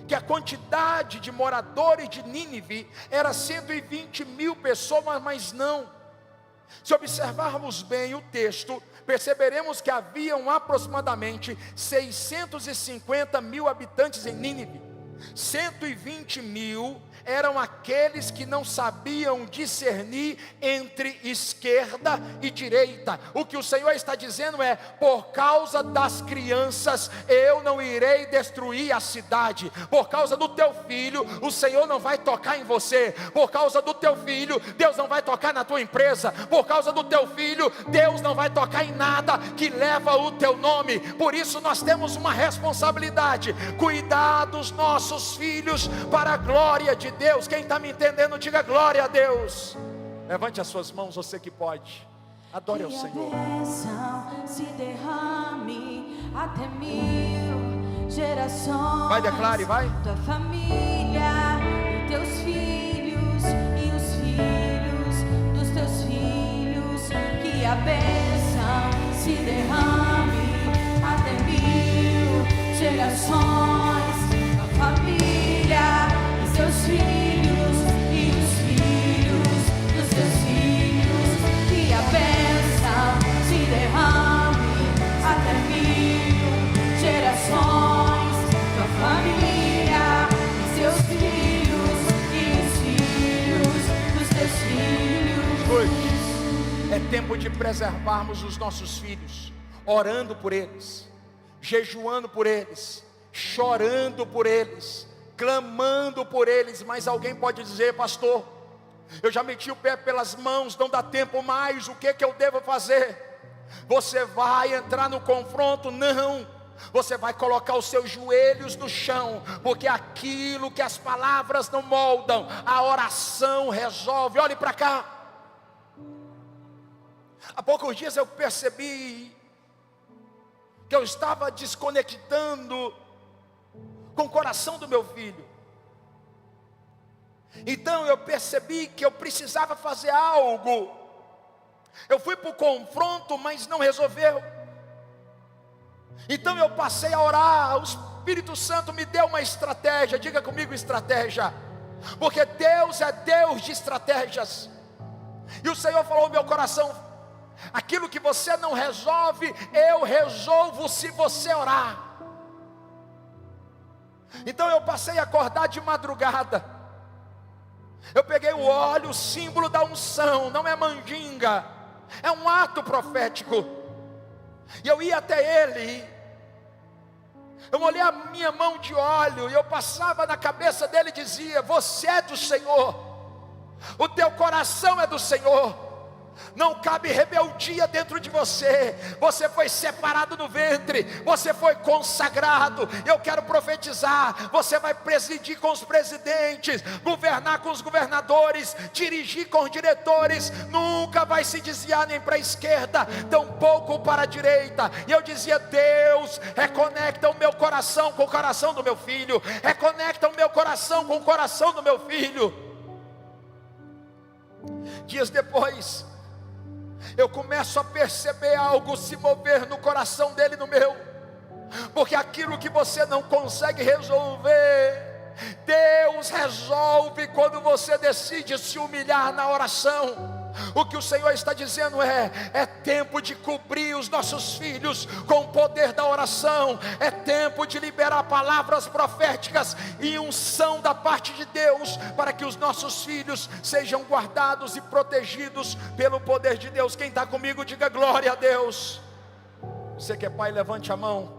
que a quantidade de moradores de Nínive era 120 mil pessoas, mas não. Se observarmos bem o texto, perceberemos que haviam aproximadamente 650 mil habitantes em Nínive. 120 mil eram aqueles que não sabiam discernir entre esquerda e direita. O que o Senhor está dizendo é: por causa das crianças eu não irei destruir a cidade. Por causa do teu filho, o Senhor não vai tocar em você. Por causa do teu filho, Deus não vai tocar na tua empresa. Por causa do teu filho, Deus não vai tocar em nada que leva o teu nome. Por isso nós temos uma responsabilidade: cuidar dos nossos filhos para a glória de Deus. Quem está me entendendo, diga glória a Deus. Levante as suas mãos, você que pode. Adore ao Senhor. Que a bênção se derrame até 1000 gerações. Vai, declare, vai. Tua família e teus filhos e os filhos dos teus filhos. Que a bênção se derrame até 1000 gerações. Tua família e seus filhos e os filhos dos teus filhos. Que a bênção se derrame até 1000 gerações. Tua família e seus filhos e os filhos dos teus filhos. Hoje é tempo de preservarmos os nossos filhos, orando por eles, jejuando por eles, chorando por eles, clamando por eles. Mas alguém pode dizer: pastor, eu já meti o pé pelas mãos, não dá tempo mais, o que eu devo fazer? Você vai entrar no confronto? Não, você vai colocar os seus joelhos no chão, porque aquilo que as palavras não moldam, a oração resolve. Olhe para cá. Há poucos dias eu percebi que eu estava desconectando com o coração do meu filho. Então eu percebi que eu precisava fazer algo. Eu fui para o confronto, mas não resolveu. Então eu passei a orar Espírito Santo me deu uma estratégia. Diga comigo, estratégia. Porque Deus é Deus de estratégias. E o Senhor falou no meu coração: aquilo que você não resolve, eu resolvo se você orar. Então eu passei a acordar de madrugada. Eu peguei o óleo, o símbolo da unção, não é mandinga, é um ato profético. E eu ia até ele, eu molhei a minha mão de óleo, e eu passava na cabeça dele e dizia: você é do Senhor, o teu coração é do Senhor. Não cabe rebeldia dentro de você. Você foi separado no ventre, você foi consagrado. Eu quero profetizar: você vai presidir com os presidentes, governar com os governadores, dirigir com os diretores. Nunca vai se desviar nem para a esquerda, tampouco para a direita. E eu dizia: Deus, reconecta o meu coração com o coração do meu filho, reconecta o meu coração com o coração do meu filho. Dias depois, eu começo a perceber algo se mover no coração dele e no meu. Porque aquilo que você não consegue resolver, Deus resolve quando você decide se humilhar na oração. O que o Senhor está dizendo é tempo de cobrir os nossos filhos com o poder da oração. É tempo de liberar palavras proféticas e unção da parte de Deus, para que os nossos filhos sejam guardados e protegidos pelo poder de Deus. Quem está comigo, diga glória a Deus. Você que é pai, levante a mão.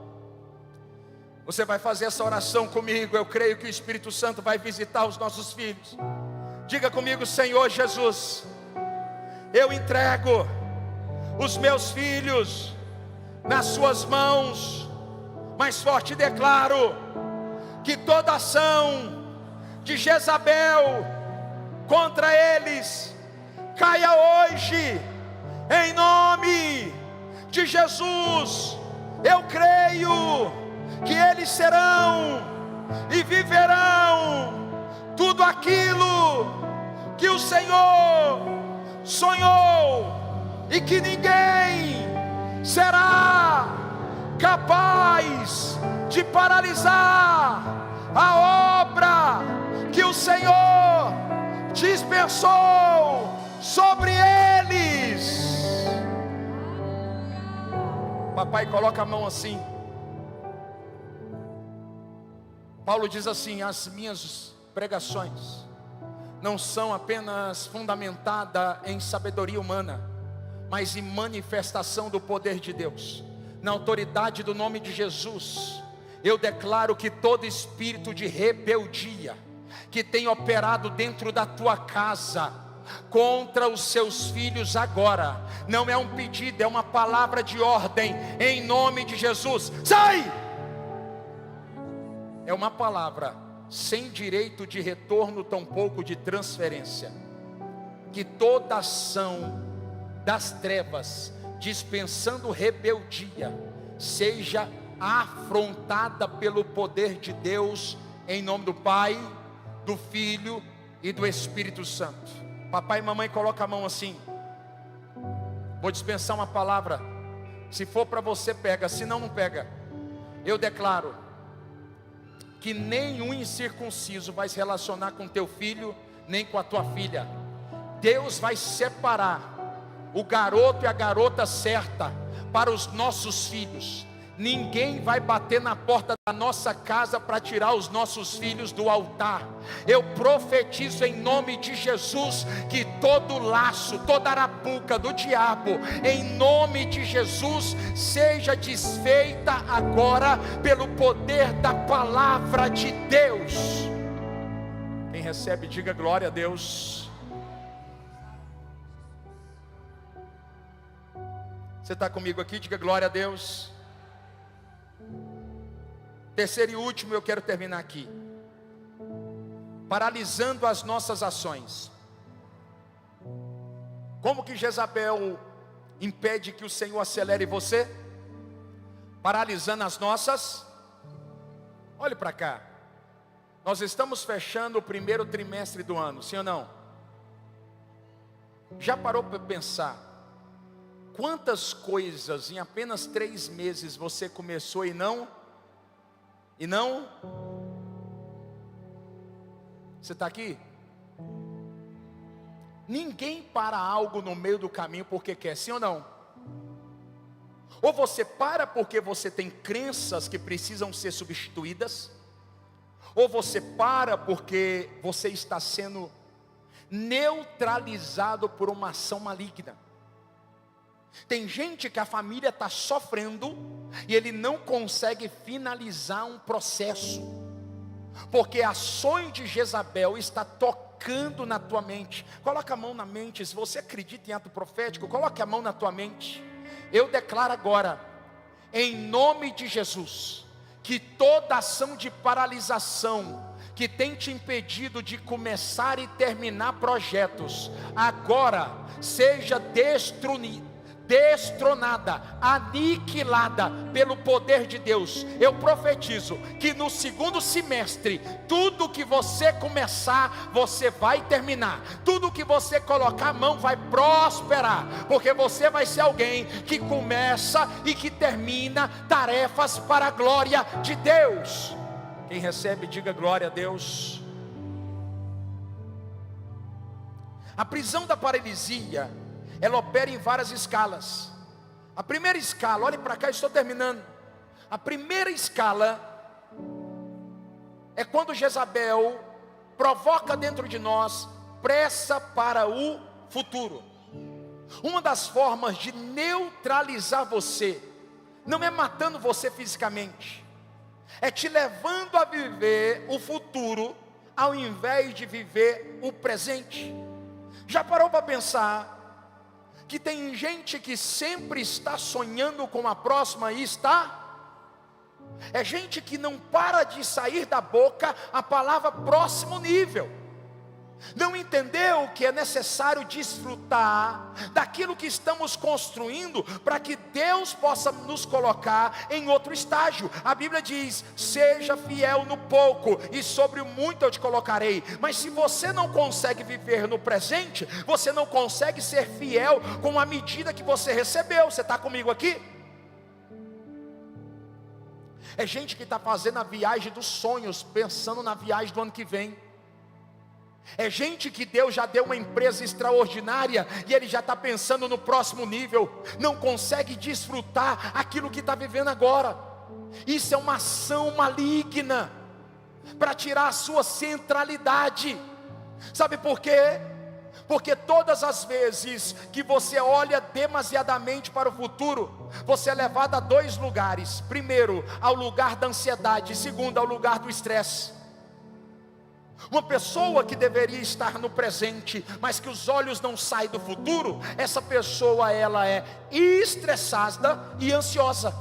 Você vai fazer essa oração comigo. Eu creio que o Espírito Santo vai visitar os nossos filhos. Diga comigo: Senhor Jesus, eu entrego os meus filhos nas suas mãos. Mais forte declaro que toda ação de Jezabel contra eles caia hoje, em nome de Jesus. Eu creio que eles serão e viverão tudo aquilo que o Senhor sonhou, e que ninguém será capaz de paralisar a obra que o Senhor dispensou sobre eles. Papai, coloca a mão assim. Paulo diz assim: as minhas pregações não são apenas fundamentada em sabedoria humana, mas em manifestação do poder de Deus. Na autoridade do nome de Jesus, eu declaro que todo espírito de rebeldia que tem operado dentro da tua casa contra os seus filhos agora, não é um pedido, é uma palavra de ordem, em nome de Jesus, sai! É uma palavra sem direito de retorno, tampouco de transferência. Que toda ação das trevas dispensando rebeldia seja afrontada pelo poder de Deus, em nome do Pai, do Filho e do Espírito Santo. Papai e mamãe, coloca a mão assim. Vou dispensar uma palavra. Se for para você, pega, se não, não pega. Eu declaro que nenhum incircunciso vai se relacionar com teu filho, nem com a tua filha. Deus vai separar o garoto e a garota certa para os nossos filhos. Ninguém vai bater na porta da nossa casa para tirar os nossos filhos do altar. Eu profetizo em nome de Jesus que todo laço, toda arapuca do diabo, em nome de Jesus, seja desfeita agora pelo poder da palavra de Deus. Quem recebe, diga glória a Deus. Você está comigo aqui? Diga glória a Deus. Terceiro e último, eu quero terminar aqui. Paralisando as nossas ações. Como que Jezabel impede que o Senhor acelere você? Paralisando as nossas. Olhe para cá. Nós estamos fechando o primeiro trimestre do ano, sim ou não? Já parou para pensar quantas coisas em apenas 3 meses você começou e não E não? Você está aqui? Ninguém para algo no meio do caminho porque quer, sim ou não? Ou você para porque você tem crenças que precisam ser substituídas, ou você para porque você está sendo neutralizado por uma ação maligna. Tem gente que a família está sofrendo e ele não consegue finalizar um processo, porque ações de Jezabel está tocando na tua mente. Coloca a mão na mente, se você acredita em ato profético, coloque a mão na tua mente. Eu declaro agora, em nome de Jesus, que toda ação de paralisação que tem te impedido de começar e terminar projetos, agora seja destronada, aniquilada pelo poder de Deus. Eu profetizo que no segundo semestre, tudo que você começar, você vai terminar. Tudo que você colocar a mão vai prosperar, porque você vai ser alguém que começa e que termina tarefas para a glória de Deus. Quem recebe, diga glória a Deus. A prisão da paralisia, ela opera em várias escalas. A primeira escala, olhe para cá, estou terminando. A primeira escala é quando Jezabel provoca dentro de nós pressa para o futuro. Uma das formas de neutralizar você, não é matando você fisicamente, é te levando a viver o futuro, ao invés de viver o presente. Já parou para pensar que tem gente que sempre está sonhando com a próxima e está? É gente que não para de sair da boca a palavra próximo nível. Não entendeu que é necessário desfrutar daquilo que estamos construindo para que Deus possa nos colocar em outro estágio. A Bíblia diz: seja fiel no pouco e sobre o muito eu te colocarei. Mas se você não consegue viver no presente, você não consegue ser fiel com a medida que você recebeu. Você está comigo aqui? É gente que está fazendo a viagem dos sonhos, pensando na viagem do ano que vem. É gente que Deus já deu uma empresa extraordinária e ele já está pensando no próximo nível. Não consegue desfrutar aquilo que está vivendo agora. Isso é uma ação maligna para tirar a sua centralidade. Sabe por quê? Porque todas as vezes que você olha demasiadamente para o futuro, você é levado a dois lugares. Primeiro, ao lugar da ansiedade. Segundo, ao lugar do estresse. Uma pessoa que deveria estar no presente, mas que os olhos não saem do futuro, essa pessoa ela é estressada e ansiosa.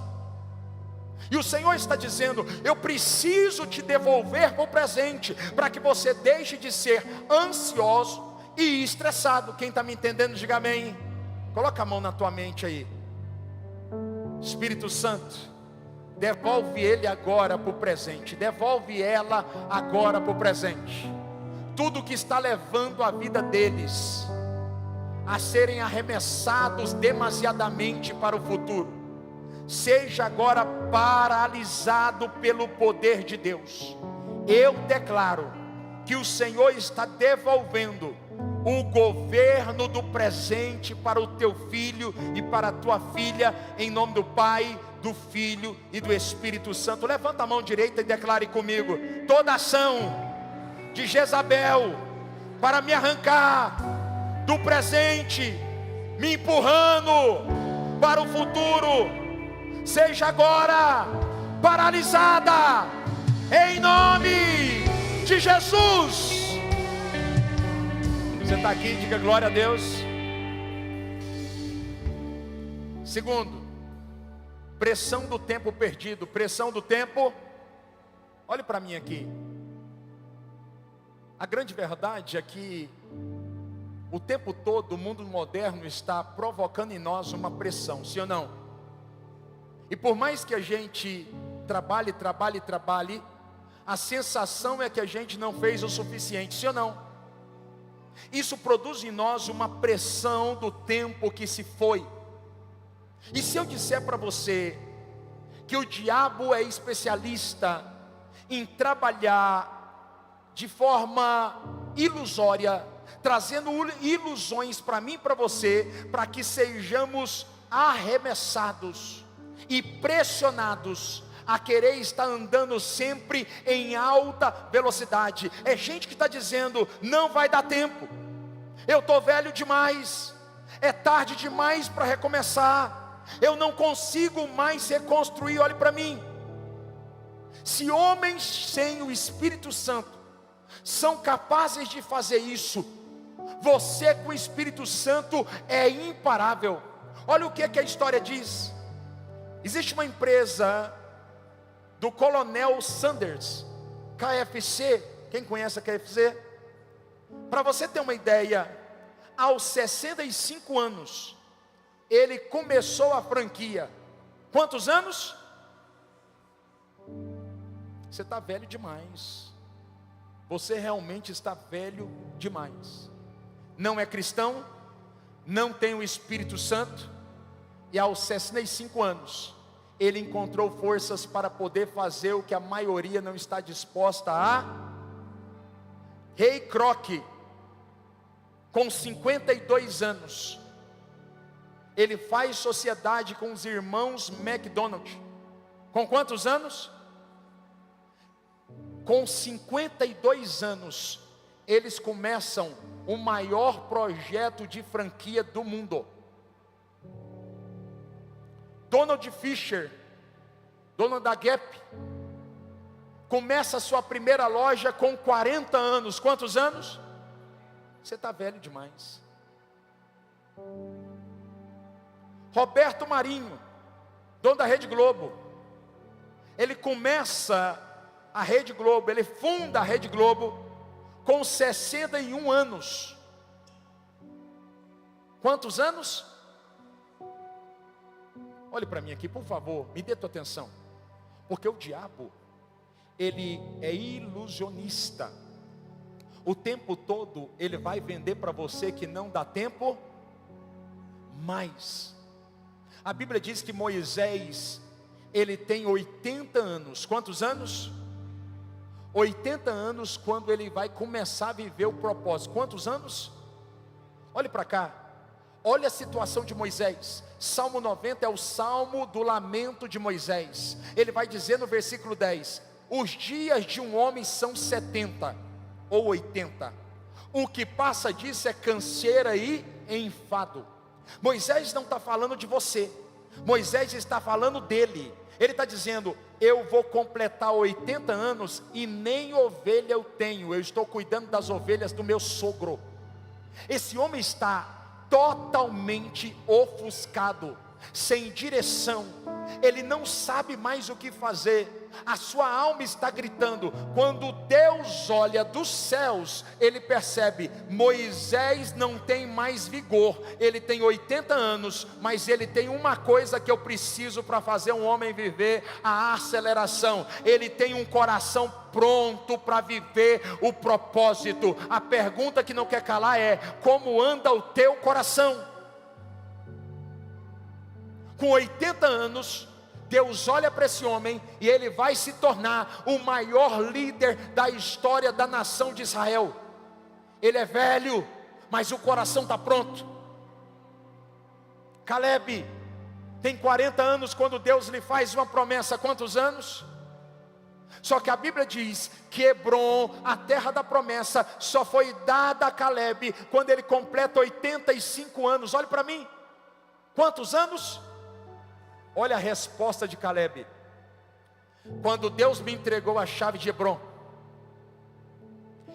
E o Senhor está dizendo: eu preciso te devolver para o presente, para que você deixe de ser ansioso e estressado. Quem está me entendendo, diga amém. Coloca a mão na tua mente aí. Espírito Santo, devolve ele agora para o presente. Devolve ela agora para o presente. Tudo que está levando a vida deles a serem arremessados demasiadamente para o futuro, seja agora paralisado pelo poder de Deus. Eu declaro que o Senhor está devolvendo o governo do presente para o teu filho e para a tua filha, em nome do Pai, do Filho e do Espírito Santo. Levanta a mão direita e declare comigo: toda ação de Jezabel para me arrancar do presente, me empurrando para o futuro, seja agora paralisada, em nome de Jesus. Você está aqui, diga glória a Deus. Segundo, pressão do tempo perdido. Pressão do tempo. Olhe para mim aqui. A grande verdade é que o tempo todo o mundo moderno está provocando em nós uma pressão, sim ou não? E por mais que a gente trabalhe, a sensação é que a gente não fez o suficiente, sim ou não? Isso produz em nós uma pressão do tempo que se foi. E se eu disser para você que o diabo é especialista em trabalhar de forma ilusória, trazendo ilusões para mim e para você, para que sejamos arremessados e pressionados a querer estar andando sempre em alta velocidade. É gente que está dizendo: não vai dar tempo, eu estou velho demais, é tarde demais para recomeçar, eu não consigo mais reconstruir. Olhe para mim, se homens sem o Espírito Santo são capazes de fazer isso, você com o Espírito Santo é imparável. Olha o que a história diz. Existe uma empresa do Coronel Sanders, KFC. Quem conhece a KFC? Para você ter uma ideia, aos 65 anos, ele começou a franquia. Quantos anos? Você está velho demais. Você realmente está velho demais. Não é cristão, não tem o Espírito Santo, e aos 65 anos, ele encontrou forças para poder fazer o que a maioria não está disposta a. Ray Kroc, com 52 anos, ele faz sociedade com os irmãos McDonald. Com quantos anos? Com 52 anos, eles começam o maior projeto de franquia do mundo. Donald Fisher, dono da Gap, começa a sua primeira loja com 40 anos. Quantos anos? Você está velho demais. Roberto Marinho, dono da Rede Globo, ele começa a Rede Globo, ele funda a Rede Globo com 61 anos. Quantos anos? Olhe para mim aqui, por favor, me dê tua atenção. Porque o diabo, ele é ilusionista. O tempo todo ele vai vender para você que não dá tempo mais. A Bíblia diz que Moisés, ele tem 80 anos. Quantos anos? 80 anos quando ele vai começar a viver o propósito. Quantos anos? Olhe para cá. Olha a situação de Moisés. Salmo 90 é o salmo do lamento de Moisés. Ele vai dizer no versículo 10: os dias de um homem são 70 ou 80. O que passa disso é canseira e enfado. Moisés não está falando de você. Moisés está falando dele. Ele está dizendo: eu vou completar 80 anos e nem ovelha eu tenho. Eu estou cuidando das ovelhas do meu sogro. Esse homem está totalmente ofuscado, sem direção. Ele não sabe mais o que fazer. A sua alma está gritando. Quando Deus olha dos céus, ele percebe: Moisés não tem mais vigor. Ele tem 80 anos, mas ele tem uma coisa que eu preciso para fazer um homem viver: a aceleração. Ele tem um coração pronto para viver o propósito. A pergunta que não quer calar é: como anda o teu coração? Com 80 anos, Deus olha para esse homem e ele vai se tornar o maior líder da história da nação de Israel. Ele é velho, mas o coração está pronto. Caleb tem 40 anos quando Deus lhe faz uma promessa. Quantos anos? Só que a Bíblia diz que Hebron, a terra da promessa, só foi dada a Caleb quando ele completa 85 anos. Olhe para mim. Quantos anos? Olha a resposta de Caleb: quando Deus me entregou a chave de Hebron,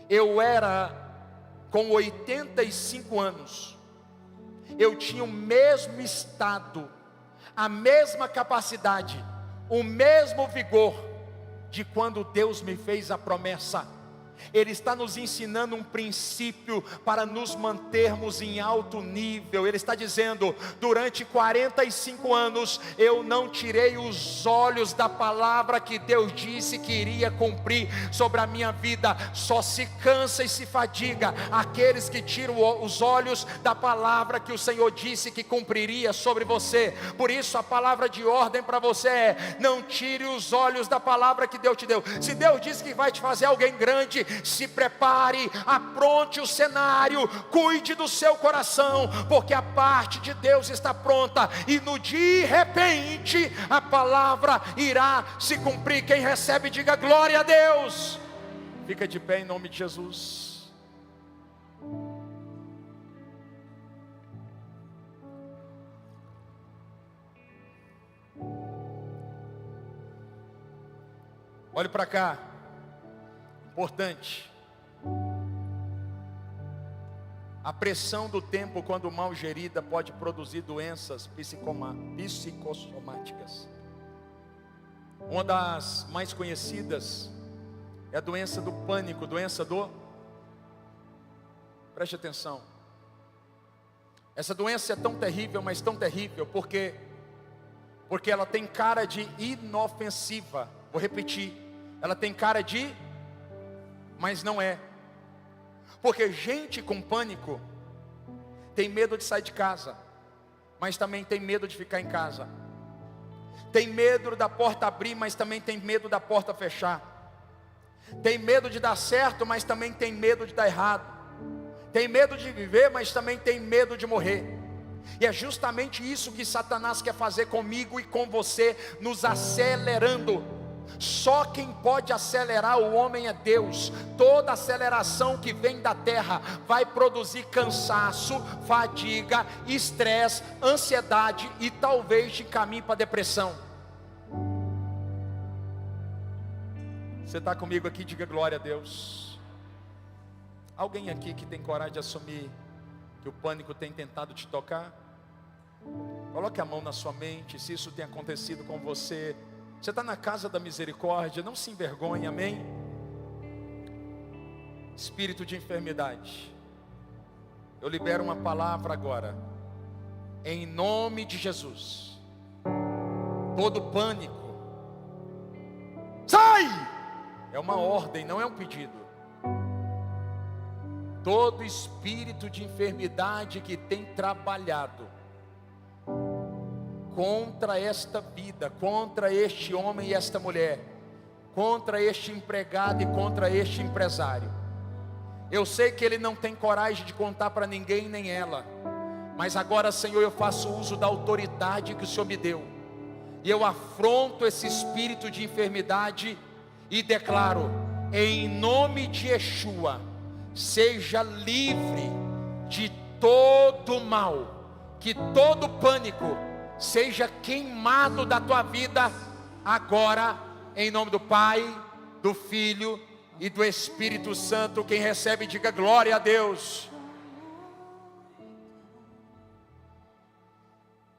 eu era com 85 anos, eu tinha o mesmo estado, a mesma capacidade, o mesmo vigor de quando Deus me fez a promessa. Ele está nos ensinando um princípio para nos mantermos em alto nível. Ele está dizendo: durante 45 anos eu não tirei os olhos da palavra que Deus disse que iria cumprir sobre a minha vida. Só se cansa e se fadiga aqueles que tiram os olhos da palavra que o Senhor disse que cumpriria sobre você. Por isso a palavra de ordem para você é: não tire os olhos da palavra que Deus te deu. Se Deus disse que vai te fazer alguém grande, se prepare, apronte o cenário, cuide do seu coração, porque a parte de Deus está pronta, e no de repente a palavra irá se cumprir. Quem recebe, diga glória a Deus. Fica de pé em nome de Jesus. Olhe para cá. Importante. A pressão do tempo, quando mal gerida, pode produzir doenças psicossomáticas. Uma das mais conhecidas é a doença do pânico, preste atenção. Essa doença é tão terrível, mas tão terrível, porque ela tem cara de inofensiva. Vou repetir, ela tem cara de, mas não é. Porque gente com pânico tem medo de sair de casa, mas também tem medo de ficar em casa. Tem medo da porta abrir, mas também tem medo da porta fechar. Tem medo de dar certo, mas também tem medo de dar errado. Tem medo de viver, mas também tem medo de morrer. E é justamente isso que Satanás quer fazer comigo e com você, nos acelerando. Só quem pode acelerar o homem é Deus. Toda aceleração que vem da terra vai produzir cansaço, fadiga, estresse, ansiedade e talvez de caminho para depressão. Você está comigo aqui? Diga glória a Deus. Alguém aqui que tem coragem de assumir que o pânico tem tentado te tocar? Coloque a mão na sua mente, se isso tem acontecido com você. Você está na casa da misericórdia, não se envergonhe, amém? Espírito de enfermidade, eu libero uma palavra agora, em nome de Jesus. Todo pânico, sai! É uma ordem, não é um pedido. Todo espírito de enfermidade que tem trabalhado contra esta vida, contra este homem e esta mulher, contra este empregado e contra este empresário. Eu sei que ele não tem coragem de contar para ninguém, nem ela. Mas agora, Senhor, eu faço uso da autoridade que o Senhor me deu. E eu afronto esse espírito de enfermidade e declaro, em nome de Yeshua, seja livre de todo mal, que todo pânico seja queimado da tua vida agora, em nome do Pai, do Filho e do Espírito Santo. Quem recebe, diga glória a Deus.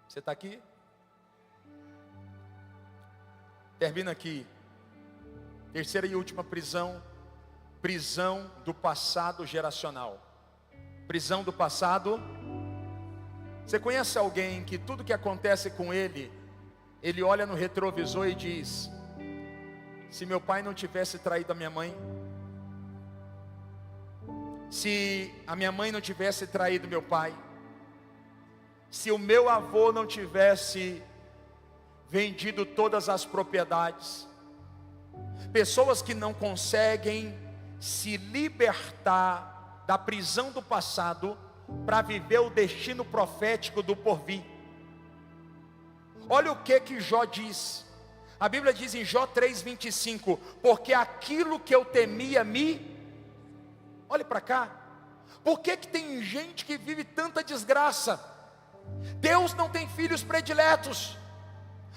Você está aqui? Termina aqui. Terceira e última prisão. Prisão do passado geracional. Prisão do passado. Você conhece alguém que tudo que acontece com ele, ele olha no retrovisor e diz: se meu pai não tivesse traído a minha mãe, se a minha mãe não tivesse traído meu pai, se o meu avô não tivesse vendido todas as propriedades. Pessoas que não conseguem se libertar da prisão do passado para viver o destino profético do porvir. Olha o que Jó diz. A Bíblia diz em Jó 3:25, porque aquilo que eu temia olhe para cá. Por que tem gente que vive tanta desgraça? Deus não tem filhos prediletos,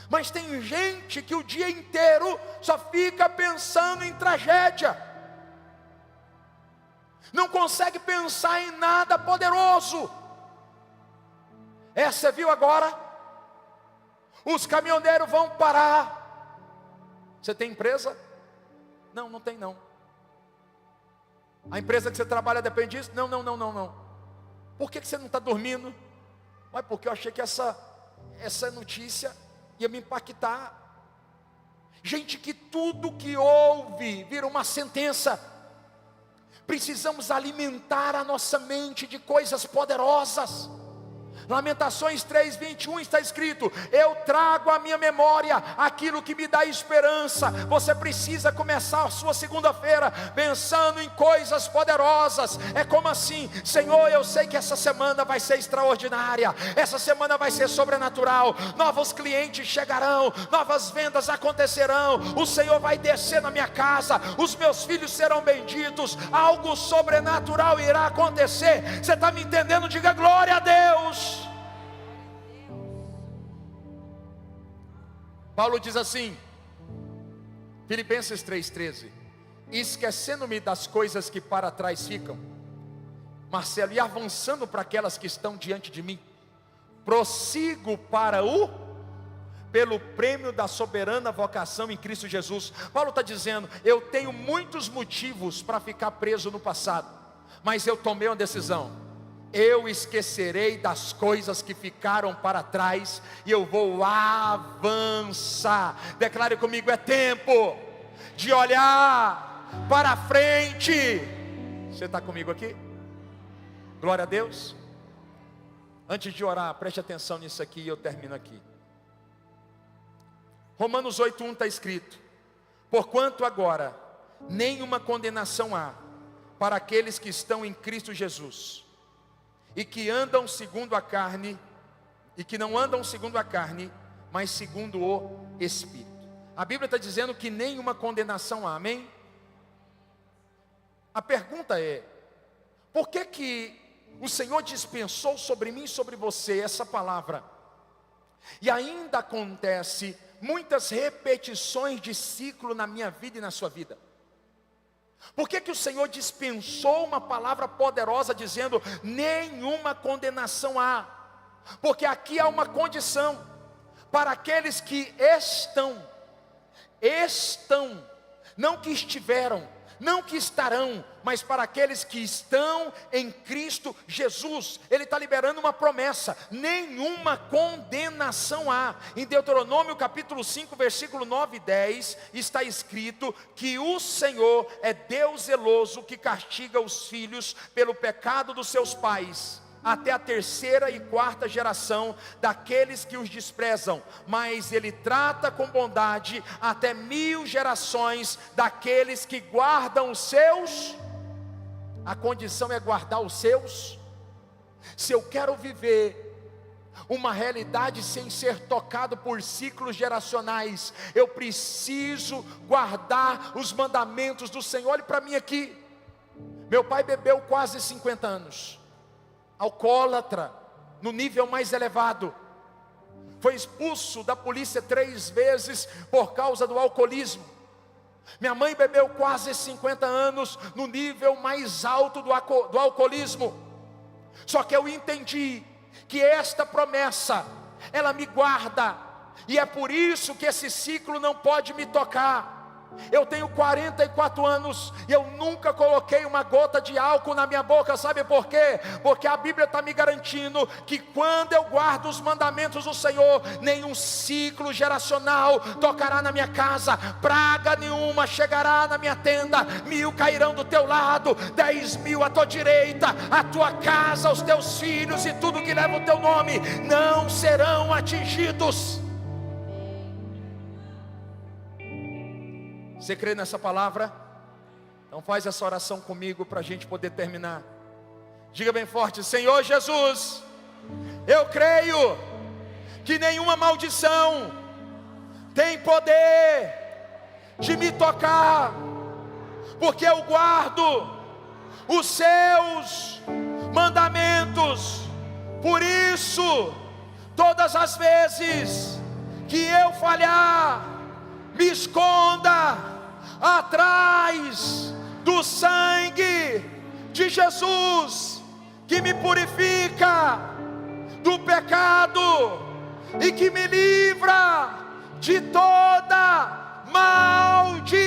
mas tem gente que o dia inteiro só fica pensando em tragédia, não consegue pensar em nada poderoso. Você viu agora? Os caminhoneiros vão parar. Você tem empresa? Não, não tem não. A empresa que você trabalha depende disso? Não. Por que você não está dormindo? Mas porque eu achei que essa notícia ia me impactar. Gente, que tudo que ouve vira uma sentença. Precisamos alimentar a nossa mente de coisas poderosas. Lamentações 3:21 está escrito: eu trago à minha memória aquilo que me dá esperança. Você precisa começar a sua segunda-feira pensando em coisas poderosas. É como assim: Senhor, eu sei que essa semana vai ser extraordinária, essa semana vai ser sobrenatural, novos clientes chegarão, novas vendas acontecerão, o Senhor vai descer na minha casa, os meus filhos serão benditos, algo sobrenatural irá acontecer. Você está me entendendo? Diga glória a Deus. Paulo diz assim, Filipenses 3:13: esquecendo-me das coisas que para trás ficam, Marcelo, e avançando para aquelas que estão diante de mim, prossigo pelo prêmio da soberana vocação em Cristo Jesus. Paulo está dizendo: eu tenho muitos motivos para ficar preso no passado, mas eu tomei uma decisão. Eu esquecerei das coisas que ficaram para trás e eu vou avançar. Declare comigo: é tempo de olhar para frente. Você está comigo aqui? Glória a Deus. Antes de orar, preste atenção nisso aqui e eu termino aqui. Romanos 8:1 está escrito: porquanto agora nenhuma condenação há para aqueles que estão em Cristo Jesus, e que andam segundo a carne, e que não andam segundo a carne, mas segundo o Espírito. A Bíblia está dizendo que nenhuma condenação há, amém? A pergunta é: por que o Senhor dispensou sobre mim e sobre você essa palavra? E ainda acontece muitas repetições de ciclo na minha vida e na sua vida. Por que o Senhor dispensou uma palavra poderosa dizendo nenhuma condenação há? Porque aqui há uma condição para aqueles que estão, não que estiveram, não que estarão, mas para aqueles que estão em Cristo Jesus. Ele está liberando uma promessa: nenhuma condenação há. Em Deuteronômio capítulo 5, versículo 9 e 10, está escrito que o Senhor é Deus zeloso, que castiga os filhos pelo pecado dos seus pais, até a 3ª e 4ª geração daqueles que os desprezam, mas Ele trata com bondade até 1000 gerações daqueles que guardam os seus. A condição é guardar os seus. Se eu quero viver uma realidade sem ser tocado por ciclos geracionais, eu preciso guardar os mandamentos do Senhor. Olhe para mim aqui. Meu pai bebeu quase 50 anos, alcoólatra no nível mais elevado, foi expulso da polícia 3 vezes por causa do alcoolismo. Minha mãe bebeu quase 50 anos no nível mais alto do alcoolismo. Só que eu entendi que esta promessa, ela me guarda, e é por isso que esse ciclo não pode me tocar. Eu tenho 44 anos e eu nunca coloquei uma gota de álcool na minha boca. Sabe por quê? Porque a Bíblia está me garantindo que quando eu guardo os mandamentos do Senhor, nenhum ciclo geracional tocará na minha casa, praga nenhuma chegará na minha tenda. 1000 cairão do teu lado, 10.000 à tua direita, a tua casa, os teus filhos e tudo que leva o teu nome não serão atingidos. Você crê nessa palavra? Então faz essa oração comigo para a gente poder terminar. Diga bem forte: Senhor Jesus, eu creio que nenhuma maldição tem poder de me tocar, porque eu guardo os seus mandamentos. Por isso, todas as vezes que eu falhar, me esconda atrás do sangue de Jesus, que me purifica do pecado e que me livra de toda maldição.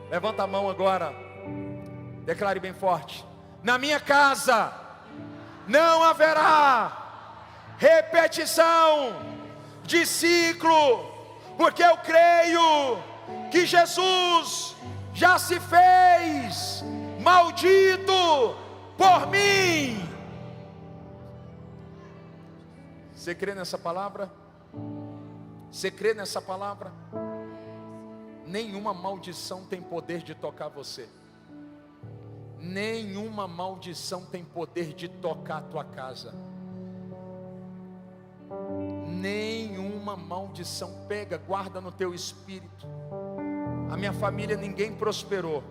Levanta a mão agora. Declare bem forte: na minha casa não haverá repetição de ciclo, porque eu creio que Jesus já se fez maldito por mim. Você crê nessa palavra? Você crê nessa palavra? Nenhuma maldição tem poder de tocar você. Nenhuma maldição tem poder de tocar a tua casa. Nenhuma maldição. Pega, guarda no teu espírito. A minha família ninguém prosperou.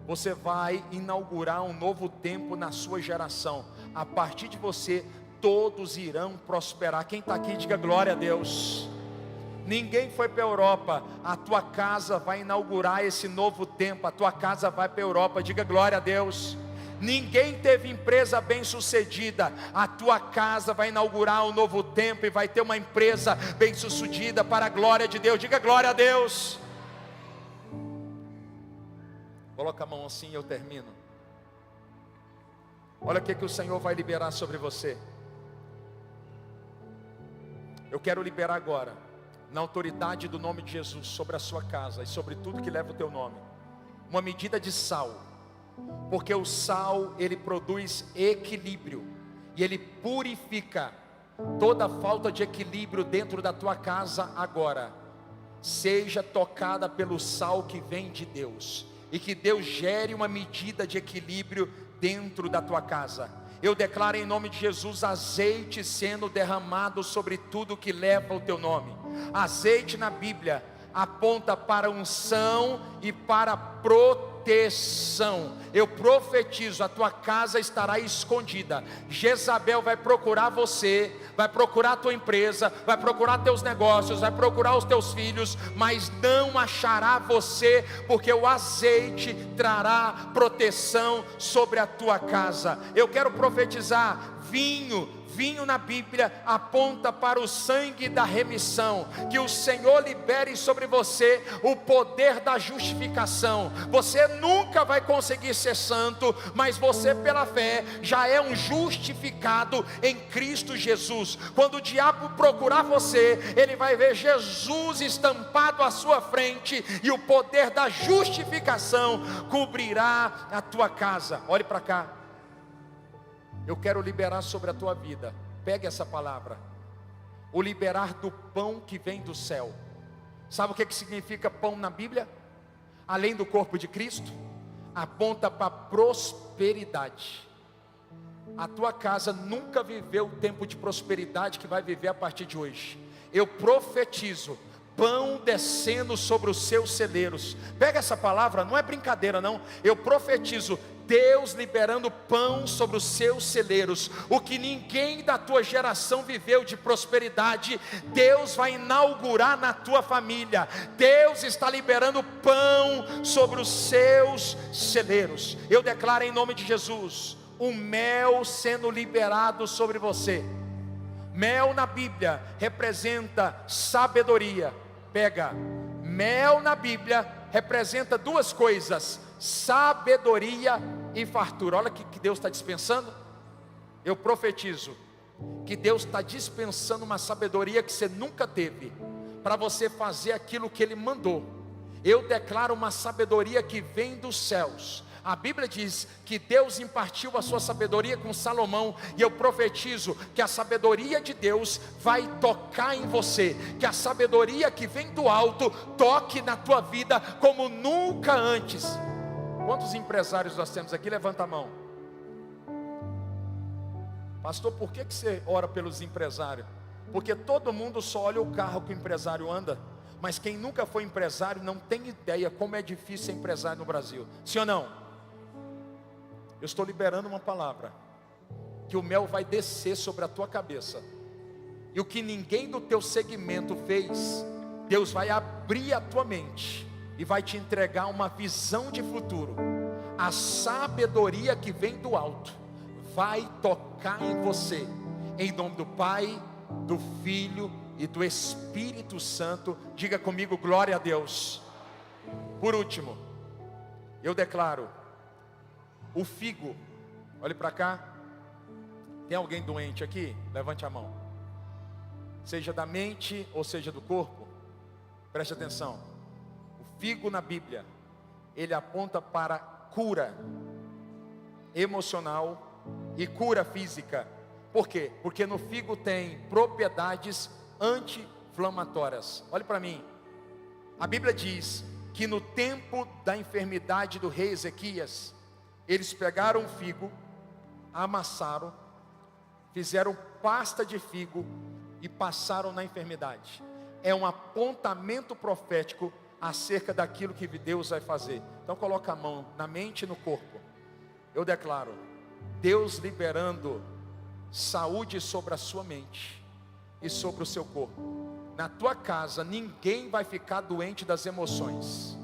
Você vai inaugurar um novo tempo na sua geração. A partir de você, todos irão prosperar. Quem está aqui, diga glória a Deus. Ninguém foi para a Europa. A tua casa vai inaugurar esse novo tempo. A tua casa vai para a Europa. Diga glória a Deus. Ninguém teve empresa bem sucedida. A tua casa vai inaugurar um novo tempo e vai ter uma empresa bem sucedida para a glória de Deus. Diga glória a Deus. Coloca a mão assim e eu termino. Olha o que o Senhor vai liberar sobre você. Eu quero liberar agora, na autoridade do nome de Jesus, sobre a sua casa e sobre tudo que leva o teu nome, uma medida de sal. Porque o sal, ele produz equilíbrio e ele purifica toda falta de equilíbrio dentro da tua casa agora. Seja tocada pelo sal que vem de Deus, e que Deus gere uma medida de equilíbrio dentro da tua casa. Eu declaro em nome de Jesus azeite sendo derramado sobre tudo que leva o teu nome. Azeite na Bíblia aponta para unção e para proteção. Eu profetizo, a tua casa estará escondida. Jezabel vai procurar você, vai procurar a tua empresa, vai procurar teus negócios, vai procurar os teus filhos, mas não achará você, porque o azeite trará proteção sobre a tua casa. Eu quero profetizar: vinho na Bíblia aponta para o sangue da remissão. Que o Senhor libere sobre você o poder da justificação. Você nunca vai conseguir ser santo, mas você pela fé já é um justificado em Cristo Jesus. Quando o diabo procurar você, ele vai ver Jesus estampado à sua frente, e o poder da justificação cobrirá a tua casa. Olhe para cá. Eu quero liberar sobre a tua vida. Pegue essa palavra. O liberar do pão que vem do céu. Sabe o que significa pão na Bíblia? Além do corpo de Cristo, aponta para prosperidade. A tua casa nunca viveu o tempo de prosperidade que vai viver a partir de hoje. Eu profetizo pão descendo sobre os seus celeiros. Pega essa palavra, não é brincadeira não. Eu profetizo Deus liberando pão sobre os seus celeiros. O que ninguém da tua geração viveu de prosperidade, Deus vai inaugurar na tua família. Deus está liberando pão sobre os seus celeiros. Eu declaro em nome de Jesus, o mel sendo liberado sobre você. Mel na Bíblia representa sabedoria. Pega, mel na Bíblia representa duas coisas: sabedoria e fartura. Olha o que Deus está dispensando. Eu profetizo que Deus está dispensando uma sabedoria que você nunca teve, para você fazer aquilo que Ele mandou. Eu declaro uma sabedoria que vem dos céus. A Bíblia diz que Deus impartiu a sua sabedoria com Salomão, e eu profetizo que a sabedoria de Deus vai tocar em você, que a sabedoria que vem do alto toque na tua vida como nunca antes. Quantos empresários nós temos aqui? Levanta a mão. Pastor, por que você ora pelos empresários? Porque todo mundo só olha o carro que o empresário anda, mas quem nunca foi empresário não tem ideia como é difícil ser empresário no Brasil. Sim ou não? Eu estou liberando uma palavra, que o mel vai descer sobre a tua cabeça, e o que ninguém do teu segmento fez, Deus vai abrir a tua mente e vai te entregar uma visão de futuro. A sabedoria que vem do alto vai tocar em você, em nome do Pai, do Filho e do Espírito Santo. Diga comigo, glória a Deus. Por último, Eu declaro, o figo, olhe para cá, tem alguém doente aqui? Levante a mão. Seja da mente ou seja do corpo, preste atenção. O figo na Bíblia, ele aponta para cura emocional e cura física. Por quê? Porque no figo tem propriedades anti-inflamatórias. Olhe para mim. A Bíblia diz que no tempo da enfermidade do rei Ezequias, eles pegaram o figo, amassaram, fizeram pasta de figo e passaram na enfermidade. É um apontamento profético acerca daquilo que Deus vai fazer. Então coloca a mão na mente e no corpo. Eu declaro, Deus liberando saúde sobre a sua mente e sobre o seu corpo. Na tua casa ninguém vai ficar doente das emoções.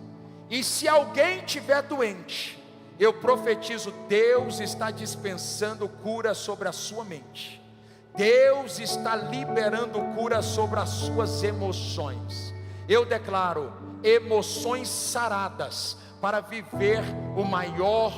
E se alguém estiver doente, eu profetizo, Deus está dispensando cura sobre a sua mente. Deus está liberando cura sobre as suas emoções. Eu declaro emoções saradas para viver o maior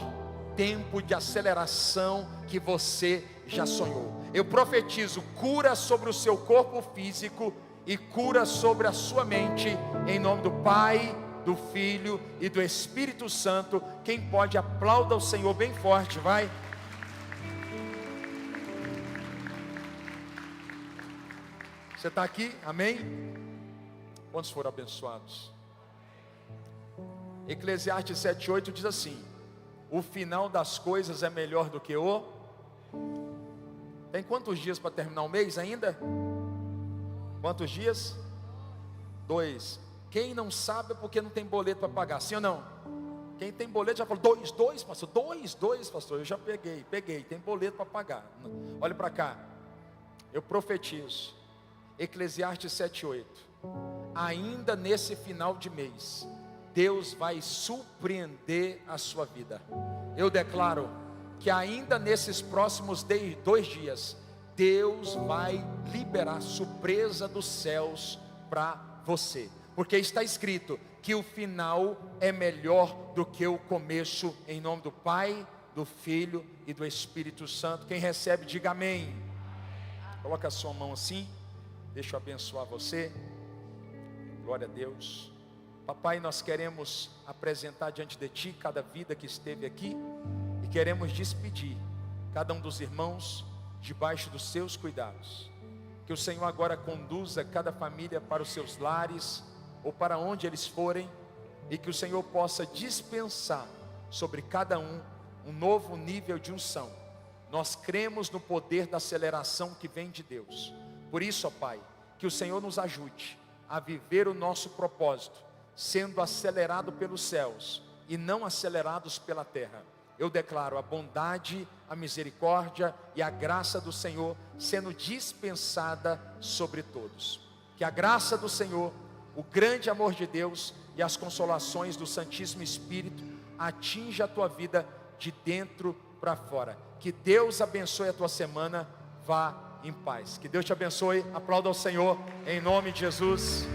tempo de aceleração que você já sonhou. Eu profetizo cura sobre o seu corpo físico e cura sobre a sua mente, em nome do Pai, do Filho e do Espírito Santo. Quem pode, aplauda o Senhor bem forte, vai. Você está aqui? Amém? Quantos foram abençoados? Eclesiastes 7:8 diz assim: o final das coisas é melhor do que o... Tem quantos dias para terminar o mês ainda? Quantos dias? 2. Quem não sabe é porque não tem boleto para pagar, sim ou não? Quem tem boleto já falou, 2, pastor, 2, pastor, eu já peguei, tem boleto para pagar. Olha para cá, eu profetizo, Eclesiastes 7:8, ainda nesse final de mês, Deus vai surpreender a sua vida. Eu declaro que ainda nesses próximos 2 dias, Deus vai liberar surpresa dos céus para você. Porque está escrito que o final é melhor do que o começo, em nome do Pai, do Filho e do Espírito Santo. Quem recebe, diga amém. Coloca a sua mão assim, deixa eu abençoar você. Glória a Deus. Papai, nós queremos apresentar diante de Ti cada vida que esteve aqui e queremos despedir cada um dos irmãos debaixo dos seus cuidados. Que o Senhor agora conduza cada família para os seus lares ou para onde eles forem, e que o Senhor possa dispensar sobre cada um novo nível de unção. Nós cremos no poder da aceleração que vem de Deus. Por isso, ó Pai, que o Senhor nos ajude a viver o nosso propósito, sendo acelerado pelos céus e não acelerados pela terra. Eu declaro a bondade, a misericórdia e a graça do Senhor sendo dispensada sobre todos. Que a graça do Senhor, o grande amor de Deus e as consolações do Santíssimo Espírito atinja a tua vida de dentro para fora. Que Deus abençoe a tua semana. Vá em paz. Que Deus te abençoe. Aplauda ao Senhor em nome de Jesus.